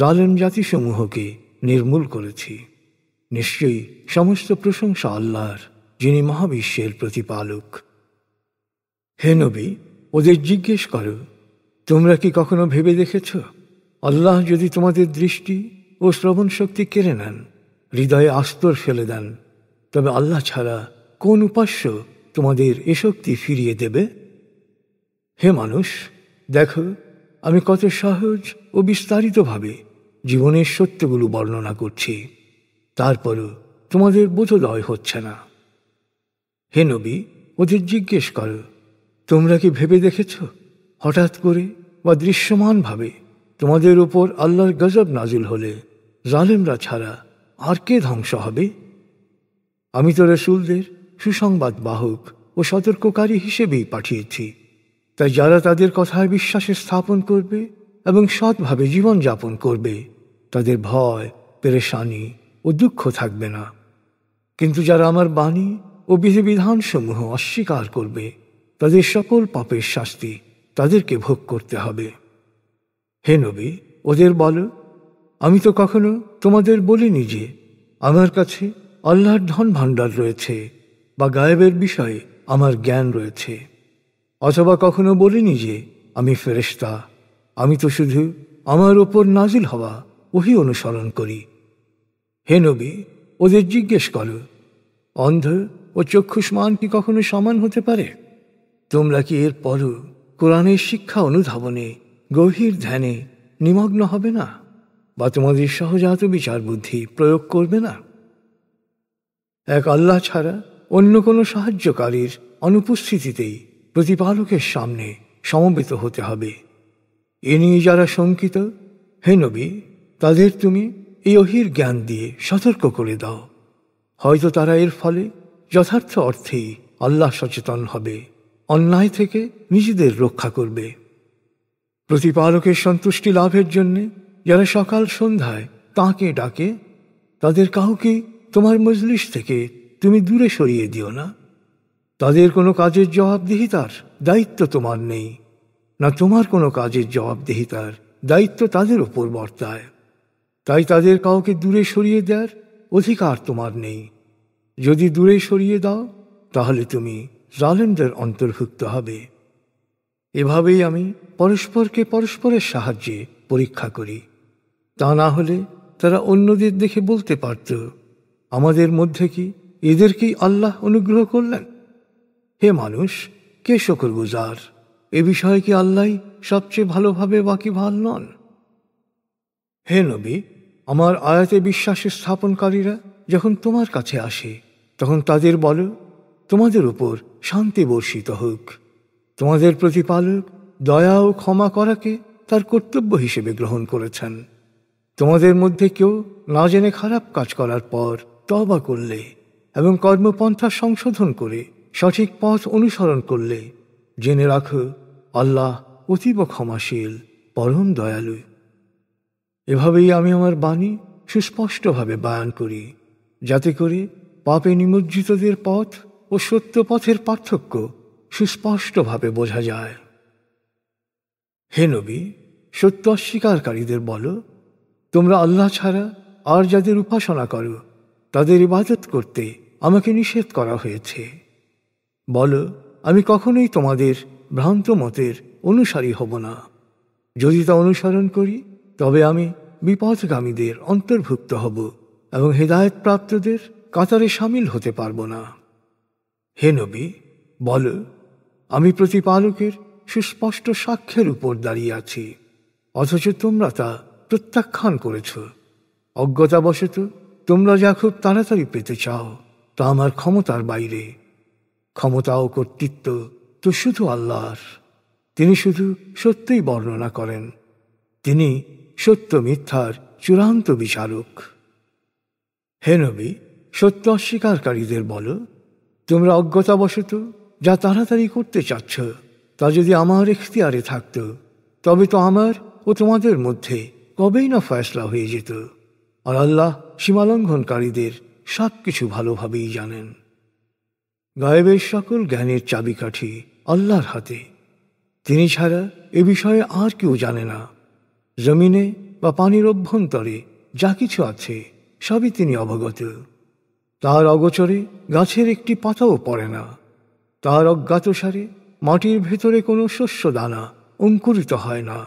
Speaker 1: জালেম জাতিসমূহকে নির্মূল করেছি। নিশ্চয়ই সমস্ত প্রশংসা আল্লাহর, যিনি মহাবিশ্বের প্রতিপালক। হে নবী, ওদের জিজ্ঞেস করো, তোমরা কি কখনো ভেবে দেখেছ, আল্লাহ যদি তোমাদের দৃষ্টি ও শ্রবণ শক্তি কেড়ে নেন, হৃদয়ে আস্তর ফেলে দেন, তবে আল্লাহ ছাড়া কোন উপাস্য তোমাদের এ শক্তি ফিরিয়ে দেবে? হে মানুষ, দেখো আমি কত সহজ ও বিস্তারিতভাবে জীবনের সত্যগুলো বর্ণনা করছি, তারপরও তোমাদের বোধোদয় হচ্ছে না। হে নবী, ওদের জিজ্ঞেস করো, তোমরা কি ভেবে দেখেছ, হঠাৎ করে বা দৃশ্যমানভাবে তোমাদের উপর আল্লাহর গজব নাজিল হলে জালেমরা ছাড়া আর কে ধ্বংস হবে? আমি তো রাসূলদের সুসংবাদ বাহক ও সতর্ককারী হিসেবেই পাঠিয়েছি। তাই যারা তাদের কথায় বিশ্বাসে স্থাপন করবে এবং সৎভাবে জীবনযাপন করবে তাদের ভয়, পেরেশানি ও দুঃখ থাকবে না। কিন্তু যারা আমার বাণী ও বিধিবিধানসমূহ অস্বীকার করবে তাদের সকল পাপের শাস্তি তাদেরকে ভোগ করতে হবে। হে নবী, ওদের বলো, আমি তো কখনো তোমাদের বলিনি যে আমার কাছে আল্লাহর ধন ভাণ্ডার রয়েছে বা গায়েবের বিষয়ে আমার জ্ঞান রয়েছে, অথবা কখনো বলিনি যে আমি ফেরেশতা। আমি তো শুধু আমার ওপর নাজিল হওয়া ওহী অনুসরণ করি। হে নবী, ওদের জিজ্ঞেস করো, অন্ধ ও চক্ষুষ্মান কি কখনো সমান হতে পারে? তোমরা কি এর পরও কোরআনের শিক্ষা অনুধাবনে গভীর ধ্যানে নিমগ্ন হবে না, বা তোমাদের সহজাত বিচার বুদ্ধি প্রয়োগ করবে না? এক আল্লাহ ছাড়া অন্য কোনো সাহায্যকারীর অনুপস্থিতিতেই প্রতিপালকের সামনে সমবেত হতে হবে। এ নিয়ে যারা শঙ্কিত, হে নবী, তাদের তুমি এই ওহীর জ্ঞান দিয়ে সতর্ক করে দাও। হয়তো তারা এর ফলে যথার্থ অর্থেই আল্লাহ সচেতন হবে, অন্যায় থেকে নিজেদের রক্ষা করবে। প্রতিপালকের সন্তুষ্টি লাভের জন্যে যারা সকাল সন্ধ্যায় তাঁকে ডাকে, তাদের কাউকে তোমার মজলিস থেকে তুমি দূরে সরিয়ে দিও না। তাদের কোনো কাজের জবাবদিহিতার দায়িত্ব তোমার নেই, না তোমার কোনো কাজের জবাবদিহিতার দায়িত্ব তাদের ওপর বর্তায়। তাই তাদের কাউকে দূরে সরিয়ে দেওয়ার অধিকার তোমার নেই। যদি দূরে সরিয়ে দাও তাহলে তুমি জালেমদের অন্তর্ভুক্ত হবে। এভাবেই আমি পরস্পরকে পরস্পরের সাহায্যে পরীক্ষা করি। তা না হলে তারা অন্যদের দেখে বলতে পারত, আমাদের মধ্যে কি এদেরকেই আল্লাহ অনুগ্রহ করলেন? হে মানুষ, কে শুকরগুজার? এ বিষয়ে কি আল্লাহই সবচেয়ে ভালোভাবে ওয়াকিবহাল নন? হে নবী, আমার আয়াতে বিশ্বাস স্থাপনকারীরা যখন তোমার কাছে আসে, তখন তাদের বলো, তোমাদের উপর শান্তি বর্ষিত হোক। তোমাদের প্রতিপালক দয়া ও ক্ষমা করাকে তার কর্তব্য হিসেবে গ্রহণ করেছেন। তোমাদের মধ্যে কেউ না জেনে খারাপ কাজ করার পর তওবা করলে এবং কর্মপন্থা সংশোধন করে সঠিক পথ অনুসরণ করলে, জেনে রাখো আল্লাহ অতীব ক্ষমাশীল, পরম দয়ালু। এভাবেই আমি আমার বাণী সুস্পষ্টভাবে বয়ান করি, যাতে করে পাপে নিমজ্জিতদের পথ ও সত্য পথের পার্থক্য সুস্পষ্টভাবে বোঝা যায়। হে নবী, সত্য অস্বীকারীদের বলো, তোমরা আল্লাহ ছাড়া আর যাদের উপাসনা করো তাদের ইবাদত করতে আমাকে নিষেধ করা হয়েছে। বলো, আমি কখনোই তোমাদের ভ্রান্ত মতের অনুসারী হব না। যদি তা অনুসরণ করি তবে আমি বিপথগামীদের অন্তর্ভুক্ত হব এবং হেদায়েত প্রাপ্তদের কাতারে সামিল হতে পারব না। হে নবী, বলো, আমি প্রতিপালকের সুস্পষ্ট সাক্ষ্যের উপর দাঁড়িয়ে আছি, অথচ তোমরা তা প্রত্যাখ্যান করেছ। অজ্ঞতাবশত তোমরা যা খুব তাড়াতাড়ি পেতে চাও তা আমার ক্ষমতার বাইরে। ক্ষমতা ও কর্তৃত্ব তো শুধু আল্লাহর। তিনি শুধু সত্যই বর্ণনা করেন। তিনি সত্য মিথ্যার চূড়ান্ত বিচারক। হে নবী, সত্য অস্বীকারীদের বলো, তোমরা অজ্ঞতাবশত যা তাড়াতাড়ি করতে চাচ্ছ তা যদি আমার এখতিয়ারে থাকত, তবে তো আমার ও তোমাদের মধ্যে কবেই না ফয়সলা হয়ে যেত। আর আল্লাহ সীমালঙ্ঘনকারীদের সব কিছু ভালোভাবেই জানেন। গায়েবের সকল জ্ঞানের চাবিকাঠি আল্লাহর হাতে। তিনি ছাড়া এ বিষয়ে আর কেউ জানে না। জমিনে বা পানির অভ্যন্তরে যা কিছু আছে সবই তিনি অবগত। তার অগোচরে গাছের একটি পাতাও পড়ে না। তার অজ্ঞাতসারে মাটির ভেতরে কোনো শস্য দানা অঙ্কুরিত হয় না।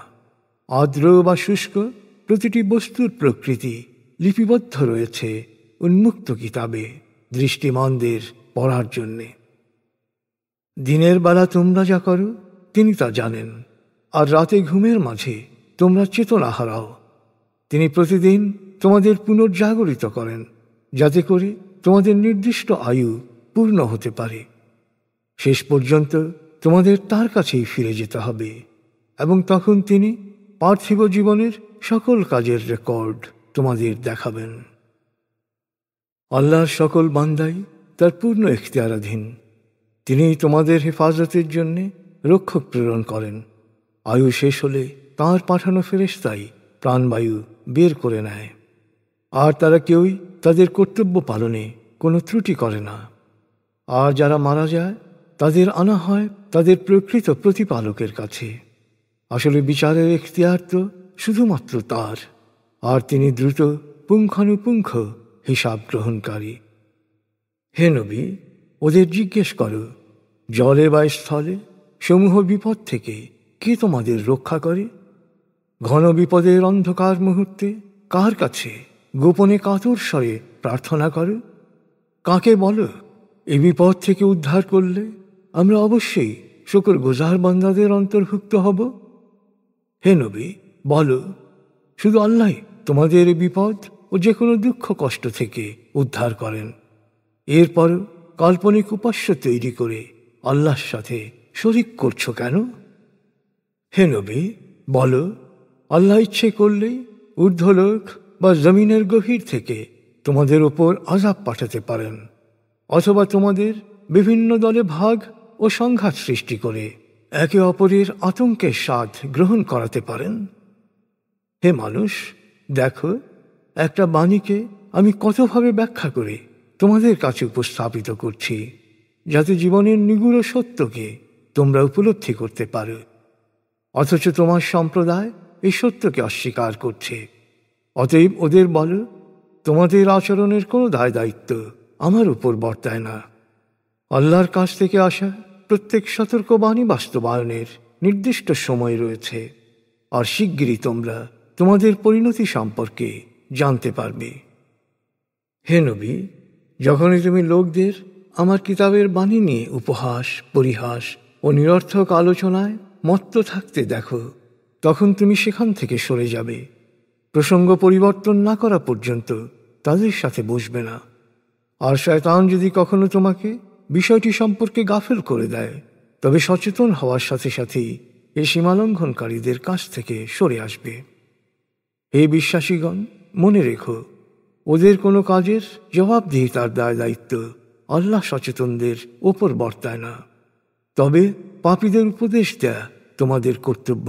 Speaker 1: আর্দ্র বা শুষ্ক প্রতিটি বস্তুর প্রকৃতি লিপিবদ্ধ রয়েছে উন্মুক্ত কিতাবে দৃষ্টিমানদের পড়ার জন্যে। দিনের বেলা তোমরা যা করো তিনি তা জানেন, আর রাতে ঘুমের মাঝে তোমরা চেতনা হারাও। তিনি প্রতিদিন তোমাদের পুনর্জাগরিত করেন, যাতে করে তোমাদের নির্দিষ্ট আয়ু পূর্ণ হতে পারে। শেষ পর্যন্ত তোমাদের তার কাছেই ফিরে যেতে হবে, এবং তখন তিনি পার্থিব জীবনের সকল কাজের রেকর্ড তোমাদের দেখাবেন। আল্লাহর সকল বান্দাই তার পূর্ণ এখতিয়ারাধীন। তিনি তোমাদের হেফাজতের জন্য রক্ষক প্রেরণ করেন। আয়ু শেষ হলে তাঁর পাঠানো ফেরেশতাই প্রাণবায়ু বের করে নেয়। আর তারা কেউই তাদের কর্তব্য পালনে কোনো ত্রুটি করে না। আর যারা মারা যায় তাদের আনা হয় তাদের প্রকৃত প্রতিপালকের কাছে। আসলে বিচারের এখতিয়ার তো শুধুমাত্র তার, আর তিনি দ্রুত পুঙ্খানুপুঙ্খ হিসাব গ্রহণকারী। হে নবী, ওদের জিজ্ঞেস করো, জলে বা স্থলে সমূহ বিপদ থেকে কে তোমাদের রক্ষা করে? ঘন বিপদের অন্ধকার মুহূর্তে কার কাছে গোপনে কাতর স্বরে প্রার্থনা করো? কাকে বলো, এই বিপদ থেকে উদ্ধার করলে আমরা অবশ্যই শুকরগুজার বান্দাদের অন্তর্ভুক্ত হব? হে নবী, বলো, শুধু আল্লাহ তোমাদের এই বিপদ ও যে কোনো দুঃখ কষ্ট থেকে উদ্ধার করেন। এরপর কাল্পনিক উপাস্য তৈরি করে আল্লাহর সাথে শরিক করছো কেন? হে নবী, বলো, আল্লাহ ইচ্ছে করলেই ঊর্ধ্বলোক বা জমিনের গভীর থেকে তোমাদের ওপর আযাব পাঠাতে পারেন, অথবা তোমাদের বিভিন্ন দলে ভাগ ও সংঘাত সৃষ্টি করে একে অপরের আতঙ্কের স্বাদ গ্রহণ করাতে পারেন। হে মানুষ, দেখো, একটা বাণীকে আমি কতভাবে ব্যাখ্যা করে তোমাদের কাছে উপস্থাপিত করছি, যাতে জীবনের নিগূঢ় সত্যকে তোমরা উপলব্ধি করতে পারো। অথচ তোমার সম্প্রদায় এই সত্যকে অস্বীকার করছে। অতএব ওদের বলো, তোমাদের আচরণের কোনো দায় দায়িত্ব আমার উপর বর্তায় না। আল্লাহর কাছ থেকে আসা প্রত্যেক সতর্কবাণী বাস্তবায়নের নির্দিষ্ট সময় রয়েছে, আর শিগগিরই তোমরা তোমাদের পরিণতি সম্পর্কে জানতে পারবে। হে নবী, যখনই তুমি লোকদের আমার কিতাবের বাণী নিয়ে উপহাস, পরিহাস ও নিরর্থক আলোচনায় মত্ত থাকতে দেখো, তখন তুমি সেখান থেকে সরে যাবে। প্রসঙ্গ পরিবর্তন না করা পর্যন্ত তাদের সাথে বসবে না। আর শয়তান যদি কখনো তোমাকে বিষয়টি সম্পর্কে গাফেল করে দেয়, তবে সচেতন হওয়ার সাথে সাথেই এই সীমালঙ্ঘনকারীদের কাছ থেকে সরে আসবে। হে বিশ্বাসীগণ, মনে রেখো, ওদের কোনো কাজের জবাবদিহিতার দায় দায়িত্ব আল্লাহ সচেতনদের ওপর বর্তায় না। তবে পাপীদের উপদেশ দেয়া তোমাদের কর্তব্য,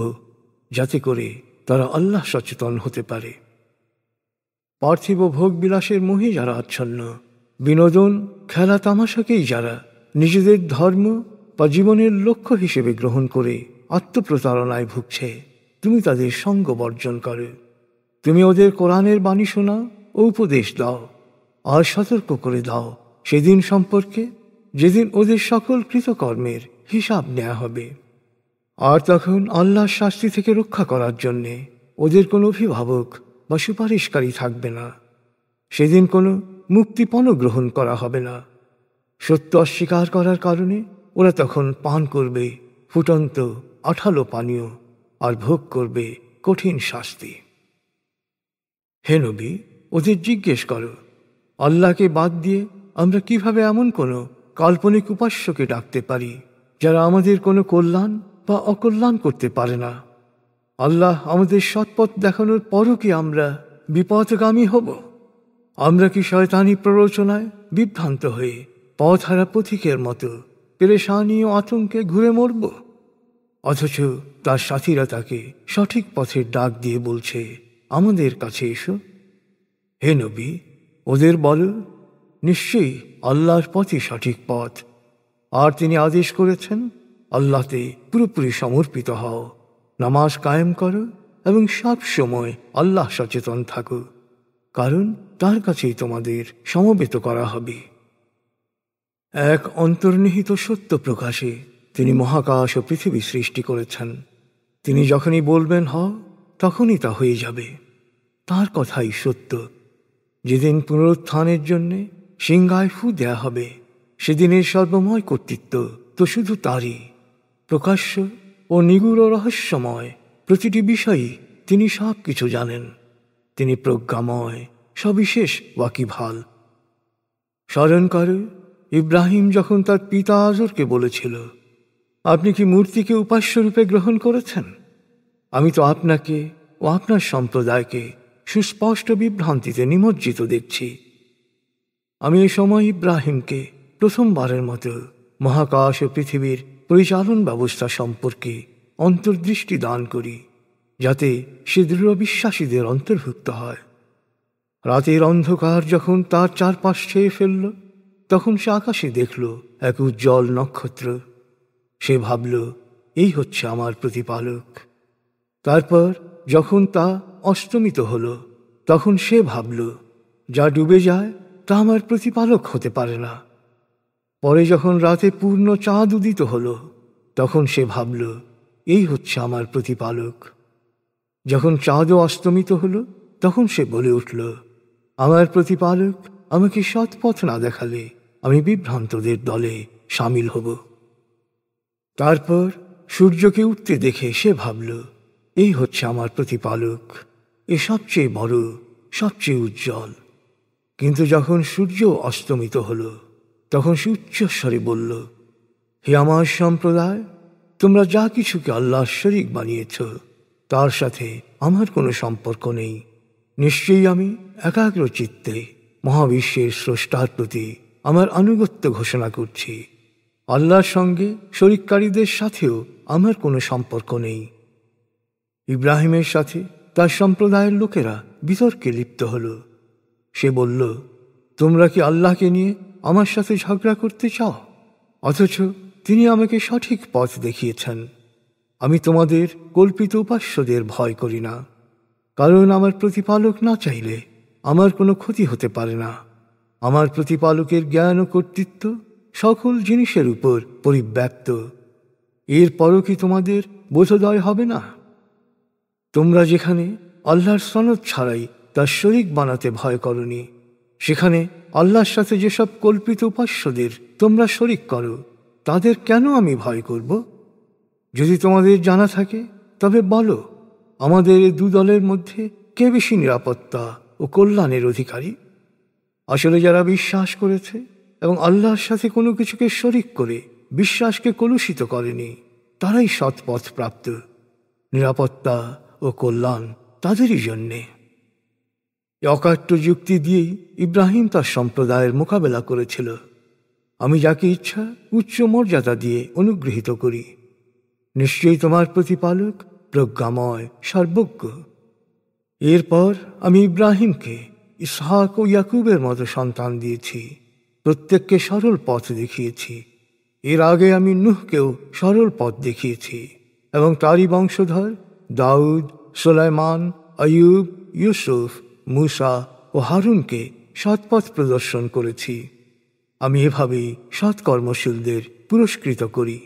Speaker 1: যাতে করে তারা আল্লাহ সচেতন হতে পারে। পার্থিব ভোগ বিলাসের মোহে যারা আচ্ছন্ন, বিনোদন, খেলা তামাশাকেই যারা নিজেদের ধর্ম বা জীবনের লক্ষ্য হিসেবে গ্রহণ করে আত্মপ্রতারণায় ভুগছে, তুমি তাদের সঙ্গ বর্জন করো। তুমি ওদের কোরআনের বাণী শোনাও ও উপদেশ দাও, আর সতর্ক করে দাও সেদিন সম্পর্কে যেদিন ওদের সকল কৃতকর্মের হিসাব নেওয়া হবে। আর তখন আল্লাহর শাস্তি থেকে রক্ষা করার জন্যে ওদের কোনো অভিভাবক বা সুপারিশকারী থাকবে না। সেদিন কোনো মুক্তিপণও গ্রহণ করা হবে না। সত্য অস্বীকার করার কারণে ওরা তখন পান করবে ফুটন্ত আঠালো পানীয়, আর ভোগ করবে কঠিন শাস্তি। হে নবী, ওদের জিজ্ঞেস করো, আল্লাহকে বাদ দিয়ে আমরা কিভাবে এমন কোনো কাল্পনিক উপাস্যকে ডাকতে পারি যারা আমাদের কোনো কল্যাণ বা অকল্যাণ করতে পারে না? আল্লাহ আমাদের সৎপথ দেখানোর পরও কি আমরা বিপথগামী হব? আমরা কি শয়তানি প্ররোচনায় বিভ্রান্ত হয়ে পথহারা পথিকের মতো পেরেশানি ও আতঙ্কে ঘুরে মরব? অথচ তার সাথীরা তাকে সঠিক পথের ডাক দিয়ে বলছে, আমাদের কাছে এসো। হে নবী, ওদের বলো, নিশ্চয়ই আল্লাহর পথই সঠিক পথ, আর তিনি আদেশ করেছেন আল্লাহতে পুরোপুরি সমর্পিত হও, নামাজ কায়েম করো এবং সব সময় আল্লাহ সচেতন থাকো, কারণ তার কাছেই তোমাদের সমবেত করা হবে। এক অন্তর্নিহিত সত্য প্রকাশে তিনি মহাকাশ ও পৃথিবী সৃষ্টি করেছেন। তিনি যখনই বলবেন হ, তখনই তা হয়ে যাবে। তার কথাই সত্য। যেদিন পুনরুত্থানের জন্যে সিংহায় ফু দেয়া হবে, সেদিনের সর্বময় কর্তৃত্ব তো শুধু তারই। প্রকাশ্য ও নিগূঢ় রহস্যময় প্রতিটি বিষয়ই তিনি সব কিছু জানেন। তিনি প্রজ্ঞাময়, সবিশেষ ওয়াকিবহাল। স্মরণ করো, ইব্রাহিম যখন তার পিতা আজরকে বলেছিল, আপনি কি মূর্তিকে উপাস্যরূপে গ্রহণ করেছেন? আমি তো আপনাকে ও আপনার সম্প্রদায়কে সুস্পষ্ট বিভ্রান্তিতে নিমজ্জিত দেখছি। আমি এই সময় ইব্রাহিমকে প্রথমবারের মতো মহাকাশ ও পৃথিবীর পরিচালন ব্যবস্থা সম্পর্কে অন্তর্দৃষ্টি দান করি, যাতে সে দৃঢ় বিশ্বাসীদের অন্তর্ভুক্ত হয়। রাতের অন্ধকার যখন তার চারপাশ ছেয়ে ফেলল, তখন সে আকাশে দেখল এক উজ্জ্বল নক্ষত্র। সে ভাবল, এই হচ্ছে আমার প্রতিপালক। তারপর যখন তা অস্তমিত হল, তখন সে ভাবল, যা ডুবে যায় তা আমার প্রতিপালক হতে পারে না। পরে যখন রাতে পূর্ণ চাঁদ উদিত হল, তখন সে ভাবল, এই হচ্ছে আমার প্রতিপালক। যখন চাঁদও অস্তমিত হল, তখন সে বলে উঠল, আমার প্রতিপালক আমাকে সৎপথ না দেখালে আমি বিভ্রান্তদের দলে সামিল হব। তারপর সূর্যকে উঠতে দেখে সে ভাবল, এই হচ্ছে আমার প্রতিপালক, এ সবচেয়ে বড়, সবচেয়ে উজ্জ্বল। কিন্তু যখন সূর্য অস্তমিত হল, তখন সে উচ্চস্বরে বলল, হে আমার সম্প্রদায়, তোমরা যা কিছুকে আল্লাহর শরীক বানিয়েছ তার সাথে আমার কোনো সম্পর্ক নেই। নিশ্চয়ই আমি একাগ্র চিত্তে মহাবিশ্বের স্রষ্টার প্রতি আমার আনুগত্য ঘোষণা করছি। আল্লাহর সঙ্গে শরিককারীদের সাথেও আমার কোনো সম্পর্ক নেই। ইব্রাহিমের সাথে তার সম্প্রদায়ের লোকেরা বিতর্কে লিপ্ত হল। সে বলল, তোমরা কি আল্লাহকে নিয়ে আমার সাথে ঝগড়া করতে চাও? অথচ তিনি আমাকে সঠিক পথ দেখিয়েছেন। আমি তোমাদের কল্পিত উপাস্যদের ভয় করি না, কারণ আমার প্রতিপালক না চাইলে আমার কোনো ক্ষতি হতে পারে না। আমার প্রতিপালকের জ্ঞান ও কর্তৃত্ব সকল জিনিসের উপর পরিব্যাপ্ত। এরপরও কি তোমাদের বোধোদয় হবে না? তোমরা যেখানে আল্লাহর সনদ ছাড়াই তার শরীক বানাতে ভয় করনি, সেখানে আল্লাহর সাথে যেসব কল্পিত উপাস্যদের তোমরা শরীক করো, তাদের কেন আমি ভয় করব? যদি তোমাদের জানা থাকে তবে বলো, আমাদের এই দু দলের মধ্যে কে বেশি নিরাপত্তা ও কল্যাণের অধিকারী? আসলে যারা বিশ্বাস করেছে এবং আল্লাহর সাথে কোনো কিছুকে শরীক করে বিশ্বাসকে কলুষিত করেনি, তারাই সৎপথ প্রাপ্ত। নিরাপত্তা ও কল্যাণ তাদেরই জন্যে। অকাট্য যুক্তি দিয়েই ইব্রাহিম তার সম্প্রদায়ের মোকাবেলা করেছিল। আমি যাকে ইচ্ছা উচ্চ মর্যাদা দিয়ে অনুগৃহীত করি। নিশ্চয়ই তোমার প্রতিপালক প্রজ্ঞাময়, সর্বজ্ঞ। এরপর আমি ইব্রাহিমকে ইসহাক ও ইয়াকুবের মতো সন্তান দিয়েছি, প্রত্যেককে সরল পথ দেখিয়েছি। এর আগে আমি নূহকেও সরল পথ দেখিয়েছি এবং তারই বংশধর দাউদ, সুলাইমান, আইয়ুব, ইউসুফ, মুসা ও হারুনকে সৎপথ প্রদর্শন করেছি। আমি এভাবেই সৎকর্মশীলদের পুরস্কৃত করি।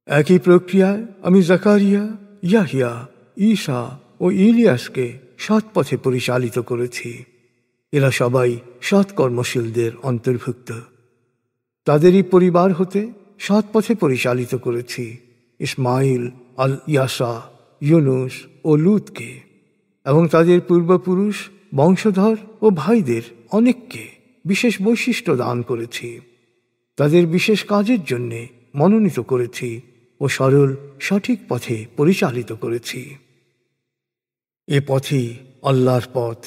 Speaker 1: একই প্রক্রিয়ায় আমি জাকারিয়া, ইয়াহিয়া, ঈসা ও ইলিয়াসকে সৎপথে পরিচালিত করেছি। এরা সবাই সৎকর্মশীলদের অন্তর্ভুক্ত। তাদেরই পরিবার হতে সৎপথে পরিচালিত করেছি ইসমাইল, আল ইয়াসা, ইউনুস ও লুতকে, এবং তাদের পূর্বপুরুষ, বংশধর ও ভাইদের অনেককে বিশেষ বৈশিষ্ট্য দান করেছি। তাদের বিশেষ কাজের জন্যে মনোনীত করেছি ও সরল সঠিক পথে পরিচালিত করেছি। এ পথই আল্লাহর পথ।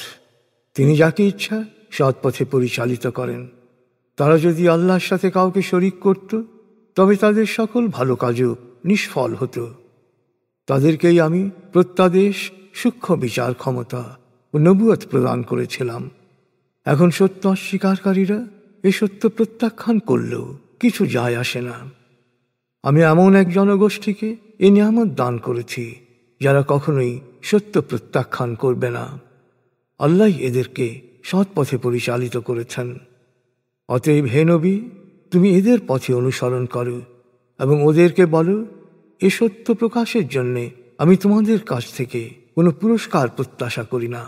Speaker 1: তিনি যাকে ইচ্ছা সৎ পথে পরিচালিত করেন। তারা যদি আল্লাহর সাথে কাউকে শরীক করত, তবে তাদের সকল ভালো কাজও নিষ্ফল হতো। তাদেরকেই আমি প্রত্যাদেশ, সূক্ষ্ম বিচার ক্ষমতা ও নবুয়ত প্রদান করেছিলাম। এখন সত্য অস্বীকারীরা এ সত্য প্রত্যাখ্যান করলেও কিছু যায় আসে না। আমি এমন এক জনগোষ্ঠীকে এ নিয়ামত দান করেছি যারা কখনোই সত্য প্রত্যাখ্যান করবে না। আল্লাহ এদেরকে সৎ পথে পরিচালিত করেছেন। অতএব হে নবী, তুমি এদের পথে অনুসরণ করো এবং ওদেরকে বলো, এ সত্য প্রকাশের জন্যে আমি তোমাদের কাছ থেকে কোনো পুরস্কার প্রত্যাশা করি না,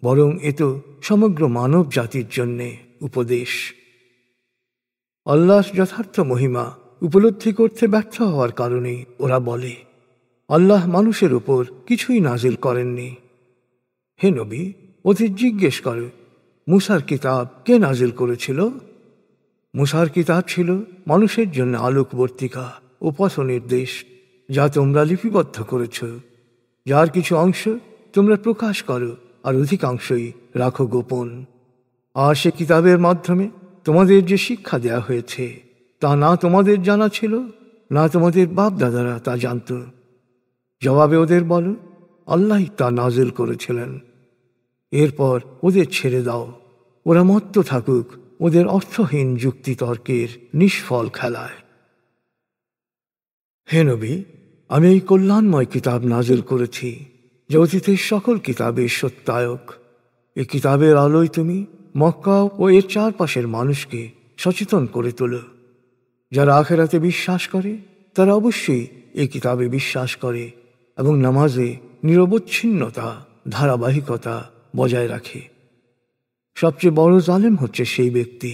Speaker 1: বরং এ তো সমগ্র মানব জাতির জন্যে উপদেশ। আল্লাহর যথার্থ মহিমা উপলব্ধি করতে ব্যর্থ হওয়ার কারণে ওরা বলে, আল্লাহ মানুষের উপর কিছুই নাজিল করেননি। হে নবী, ওদের জিজ্ঞেস করো, মুসার কিতাব কে নাজিল করেছিল? মুসার কিতাব ছিল মানুষের জন্য আলোকবর্তিকা ও পথ নির্দেশ, যা তোমরা লিপিবদ্ধ করেছ। যার কিছু অংশ তোমরা প্রকাশ করো আর অধিকাংশই রাখো গোপন। আর সে কিতাবের মাধ্যমে তোমাদের যে শিক্ষা দেয়া হয়েছে তা না তোমাদের জানা ছিল, না তোমাদের বাপ দাদারা তা জানত। জবাবে ওদের বলো, আল্লাহই তা নাজিল করেছিলেন। এরপর ওদের ছেড়ে দাও, ওরা মত্ত থাকুক ওদের অর্থহীন যুক্তিতর্কের নিষ্ফল খেলায়। হে নবী, আমি এই কল্যাণময় কিতাব নাজিল করেছি যা অতীতের সকল কিতাবের সত্যায়ক। এই কিতাবের আলোয় তুমি মক্কা ও এর চারপাশের মানুষকে সচেতন করে তোলো। যারা আখেরাতে বিশ্বাস করে তারা অবশ্যই এই কিতাবে বিশ্বাস করে এবং নামাজে নিরবচ্ছিন্নতা, ধারাবাহিকতা বজায় রাখে। সবচেয়ে বড় জালেম হচ্ছে সেই ব্যক্তি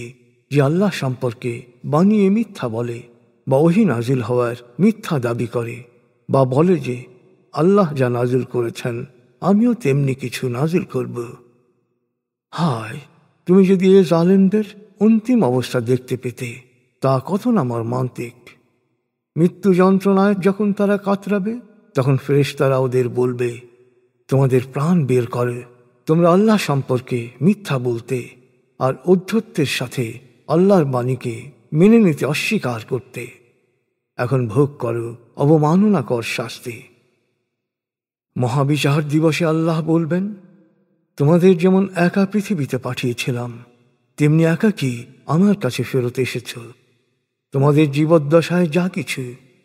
Speaker 1: যে আল্লাহ সম্পর্কে বানিয়ে মিথ্যা বলে বা ওহী নাজিল হওয়ার মিথ্যা দাবি করে, বা বলে যে আল্লাহ যা নাজিল করেছেন আমিও তেমনি কিছু নাজিল করব। হায়, তুমি যদি এ জালেমদের অন্তিম অবস্থা দেখতে পেতে, তা কত না মর্মান্তিক। মৃত্যু যন্ত্রণায় যখন তারা কাতরাবে, তখন ফেরেশতারা ওদের বলবে, তোমাদের প্রাণ বের করে তোমরা আল্লাহ সম্পর্কে মিথ্যা বলতে আর ঔদ্ধত্যের সাথে আল্লাহর বাণীকে মেনে নিতে অস্বীকার করতে। এখন ভোগ করো অবমাননাকর শাস্তি। মহাবিচার দিবসে আল্লাহ বলবেন, তোমাদের যেমন একা পৃথিবীতে পাঠিয়েছিলাম, তেমনি একাকী আমার কাছে ফেরত এসেছ। তোমাদের জীবদ্দশায় যা কিছু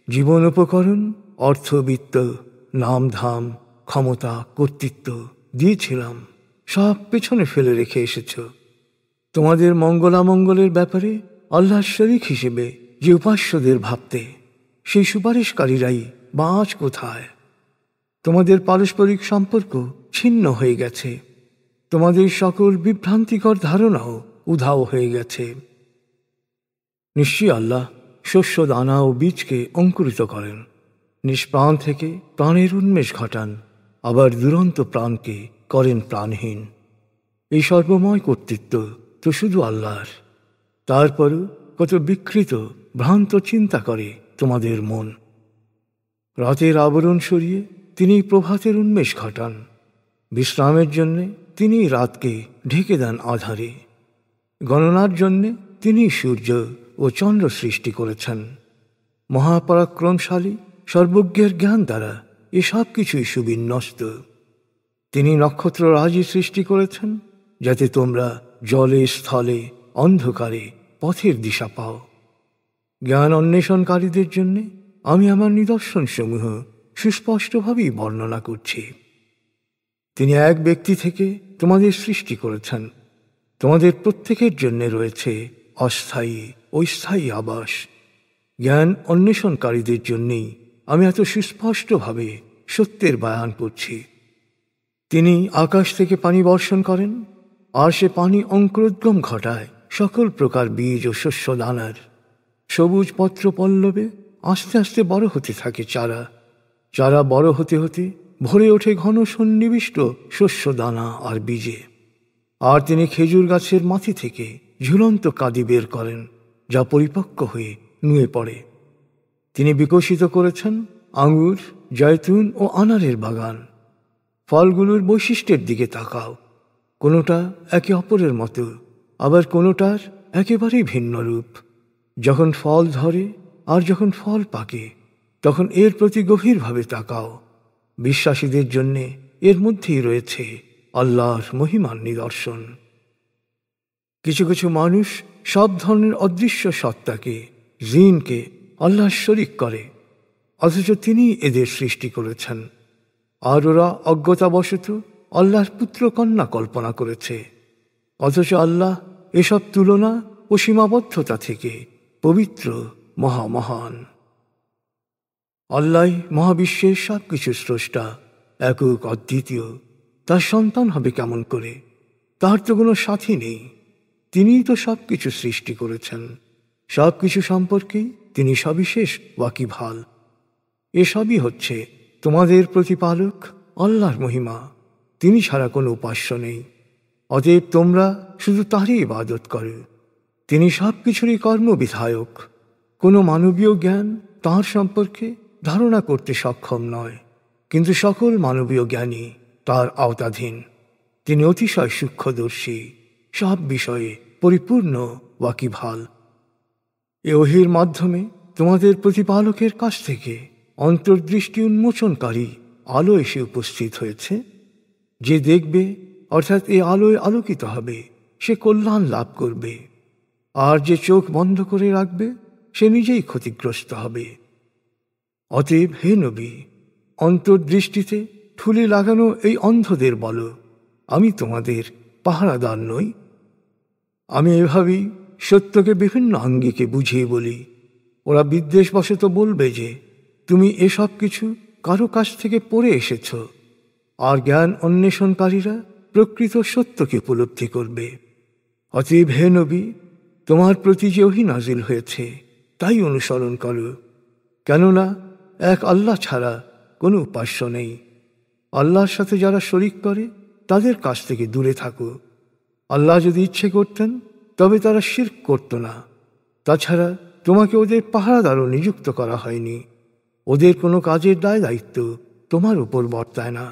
Speaker 1: জীবন উপকরণ, অর্থবিত্ত, নামধাম, ক্ষমতা, কর্তৃত্ব দিয়েছিলাম, সব পেছনে ফেলে রেখে এসেছ। তোমাদের মঙ্গলামঙ্গলের ব্যাপারে আল্লাহর শরীক হিসেবে যে উপাস্যদের ভাবতে, সেই সুপারিশকারীরাই বা আজ কোথায়? তোমাদের পারস্পরিক সম্পর্ক ছিন্ন হয়ে গেছে, তোমাদের সকল বিভ্রান্তিকর ধারণাও উধাও হয়ে গেছে। নিশ্চয়ই আল্লাহ শস্য দানা ও বীজকে অঙ্কুরিত করেন, নিষ্প্রাণ থেকে প্রাণের উন্মেষ ঘটান, আবার দুরন্ত প্রাণকে করেন প্রাণহীন। এই সর্বময় কর্তৃত্ব তো শুধু আল্লাহর। তারপরও কত বিকৃত ভ্রান্ত চিন্তা করে তোমাদের মন। রাতের আবরণ সরিয়ে তিনি প্রভাতের উন্মেষ ঘটান, বিশ্রামের জন্যে তিনি রাতকে ঢেকে দেন আধারে, গণনার জন্যে তিনি সূর্য ও চন্দ্র সৃষ্টি করেছেন। মহাপরাক্রমশালী সর্বজ্ঞের জ্ঞান দ্বারা এসব কিছুই সুবিন্যস্ত। তিনি নক্ষত্ররাজি সৃষ্টি করেছেন, যাতে তোমরা জলে স্থলে অন্ধকারে পথের দিশা পাও। জ্ঞান অন্বেষণকারীদের জন্যে আমি আমার নিদর্শনসমূহ সুস্পষ্টভাবেই বর্ণনা করছি। তিনি এক ব্যক্তি থেকে তোমাদের সৃষ্টি করেছেন, তোমাদের প্রত্যেকের জন্য রয়েছে অস্থায়ী ও স্থায়ী আবাস। জ্ঞান অন্বেষণকারীদের জন্যেই আমি এত সুস্পষ্টভাবে সত্যের বয়ান করছি। তিনি আকাশ থেকে পানি বর্ষণ করেন, আর সে পানি অঙ্কুরোদ্গম ঘটায় সকল প্রকার বীজ ও শস্য দানার। সবুজ পত্র পল্লবে আস্তে আস্তে বড় হতে থাকে চারা, চারা বড় হতে হতে ভরে ওঠে ঘন সন্নিবিষ্ট শস্য দানা আর বীজে। আর তিনি খেজুর গাছের মাথি থেকে ঝুলন্ত কাঁদি বের করেন, যা পরিপক্ক হয়ে নুয়ে পড়ে। তিনি বিকশিত করেছেন আঙুর, জয়তুন ও আনারের বাগান। ফলগুলোর বৈশিষ্ট্যের দিকে তাকাও, কোনোটা একে অপরের মতো, আবার কোনোটার একেবারেই ভিন্ন রূপ। যখন ফল ধরে আর যখন ফল পাকে, তখন এর প্রতি গভীরভাবে তাকাও। বিশ্বাসীদের জন্যে এর মধ্যেই রয়েছে আল্লাহর মহিমার নিদর্শন। কিছু কিছু মানুষ সব ধরনের অদৃশ্য সত্তাকে, জিনকে আল্লাহর শরীক করে, অথচ তিনি এদের সৃষ্টি করেছেন। আর ওরা অজ্ঞতাবশত আল্লাহর পুত্র কন্যা কল্পনা করেছে, অথচ আল্লাহ এসব তুলনা ও সীমাবদ্ধতা থেকে পবিত্র, মহামহান। আল্লাহ মহাবিশ্বের সব কিছু স্রষ্টা, একক অদ্বিতীয়। তার সন্তান হবে কেমন করে? তার তো কোনো সাথী নেই। তিনিই তো সব কিছু সৃষ্টি করেছেন, সব কিছু সম্পর্কেই তিনি সবিশেষ ওয়াকিবহাল। এসবই হচ্ছে তোমাদের প্রতিপালক আল্লাহর মহিমা। তিনি ছাড়া কোনো উপাস্য নেই, অতএব তোমরা শুধু তারই ইবাদত করো। তিনি সব কিছুরই কর্মবিধায়ক। কোনো মানবীয় জ্ঞান তাঁর সম্পর্কে ধারণা করতে সক্ষম নয়, কিন্তু সকল মানবীয় জ্ঞানই তার আওতাধীন। তিনি অতিশয় সূক্ষ্মদর্শী, সব বিষয়ে পরিপূর্ণ ওয়াকিবহাল। এ ওহীর মাধ্যমে তোমাদের প্রতিপালকের কাছ থেকে অন্তর্দৃষ্টি উন্মোচনকারী আলো এসে উপস্থিত হয়েছে। যে দেখবে, অর্থাৎ এই আলোয় আলোকিত হবে, সে কল্যাণ লাভ করবে, আর যে চোখ বন্ধ করে রাখবে, সে নিজেই ক্ষতিগ্রস্ত হবে। অতএব হে নবী, অন্তর্দৃষ্টিতে ঠুলি লাগানো এই অন্ধদের বলো, আমি তোমাদের পাহারাদার নই। আমি এভাবেই সত্যকে বিভিন্ন আঙ্গিকে বুঝিয়ে বলি। ওরা বিদ্বেষবশত বলবে যে তুমি এসব কিছু কারো কাছ থেকে পড়ে এসেছ, আর জ্ঞান অন্বেষণকারীরা প্রকৃত সত্যকে উপলব্ধি করবে। অতএব হে নবী, তোমার প্রতি যে ওহী নাজিল হয়েছে তাই অনুসরণ করো, কেননা এক আল্লাহ ছাড়া কোনো উপাস্য নেই। আল্লাহর সাথে যারা শরিক করে তাদের কাছ থেকে দূরে থাকো। আল্লাহ যদি ইচ্ছে করতেন তবে তারা শিরক করত না। তাছাড়া তোমাকে ওদের পাহারাদারও নিযুক্ত করা হয়নি। ওদের কোনো কাজের দায় দায়িত্ব তোমার উপর বর্তায় না।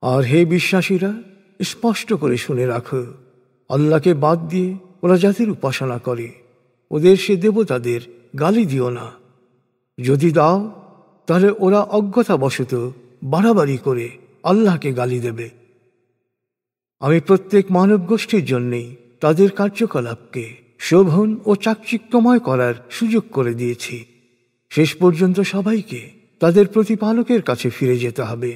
Speaker 1: আর হে বিশ্বাসীরা, স্পষ্ট করে শুনে রাখো, আল্লাহকে বাদ দিয়ে ওরা জাতির উপাসনা করে, ওদের সে দেবতাদের গালি দিও না। যদি দাও তাহলে ওরা অজ্ঞতাবশত বাড়াবাড়ি করে আল্লাহকে গালি দেবে। আমি প্রত্যেক মানব গোষ্ঠীর জন্যেই তাদের কার্যকলাপকে শোভন ও চাকচিক্যময় করার সুযোগ করে দিয়েছি। শেষ পর্যন্ত সবাইকে তাদের প্রতিপালকের কাছে ফিরে যেতে হবে।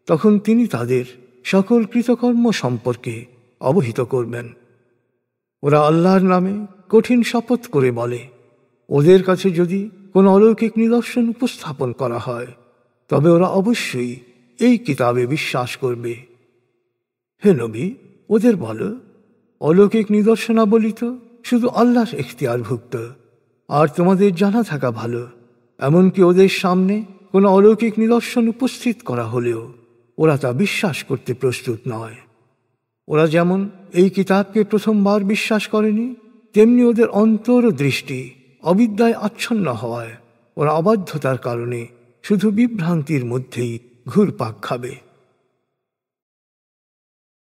Speaker 1: তখন তিনি তাদের সকল কৃতকর্ম সম্পর্কে অবহিত করবেন। ওরা আল্লাহর নামে কঠিন শপথ করে বলে, ওদের কাছে যদি কোনো অলৌকিক নিদর্শন উপস্থাপন করা হয় তবে ওরা অবশ্যই এই কিতাবে বিশ্বাস করবে। হে নবী, ওদের বলো, অলৌকিক নিদর্শনাবলী তো শুধু আল্লাহর এখতিয়ারভুক্ত, আর তোমাদের জানা থাকা ভালো, এমনকি ওদের সামনে কোনো অলৌকিক নিদর্শন উপস্থিত করা হলেও ওরা তা বিশ্বাস করতে প্রস্তুত নয়। ওরা যেমন এই কিতাবকে প্রথমবার বিশ্বাস করেনি, তেমনি ওদের অন্তর ও দৃষ্টি অবিদ্যায় আচ্ছন্ন হওয়ায় ওরা অবাধ্যতার কারণে শুধু বিভ্রান্তির মধ্যেই ঘুরপাক খাবে।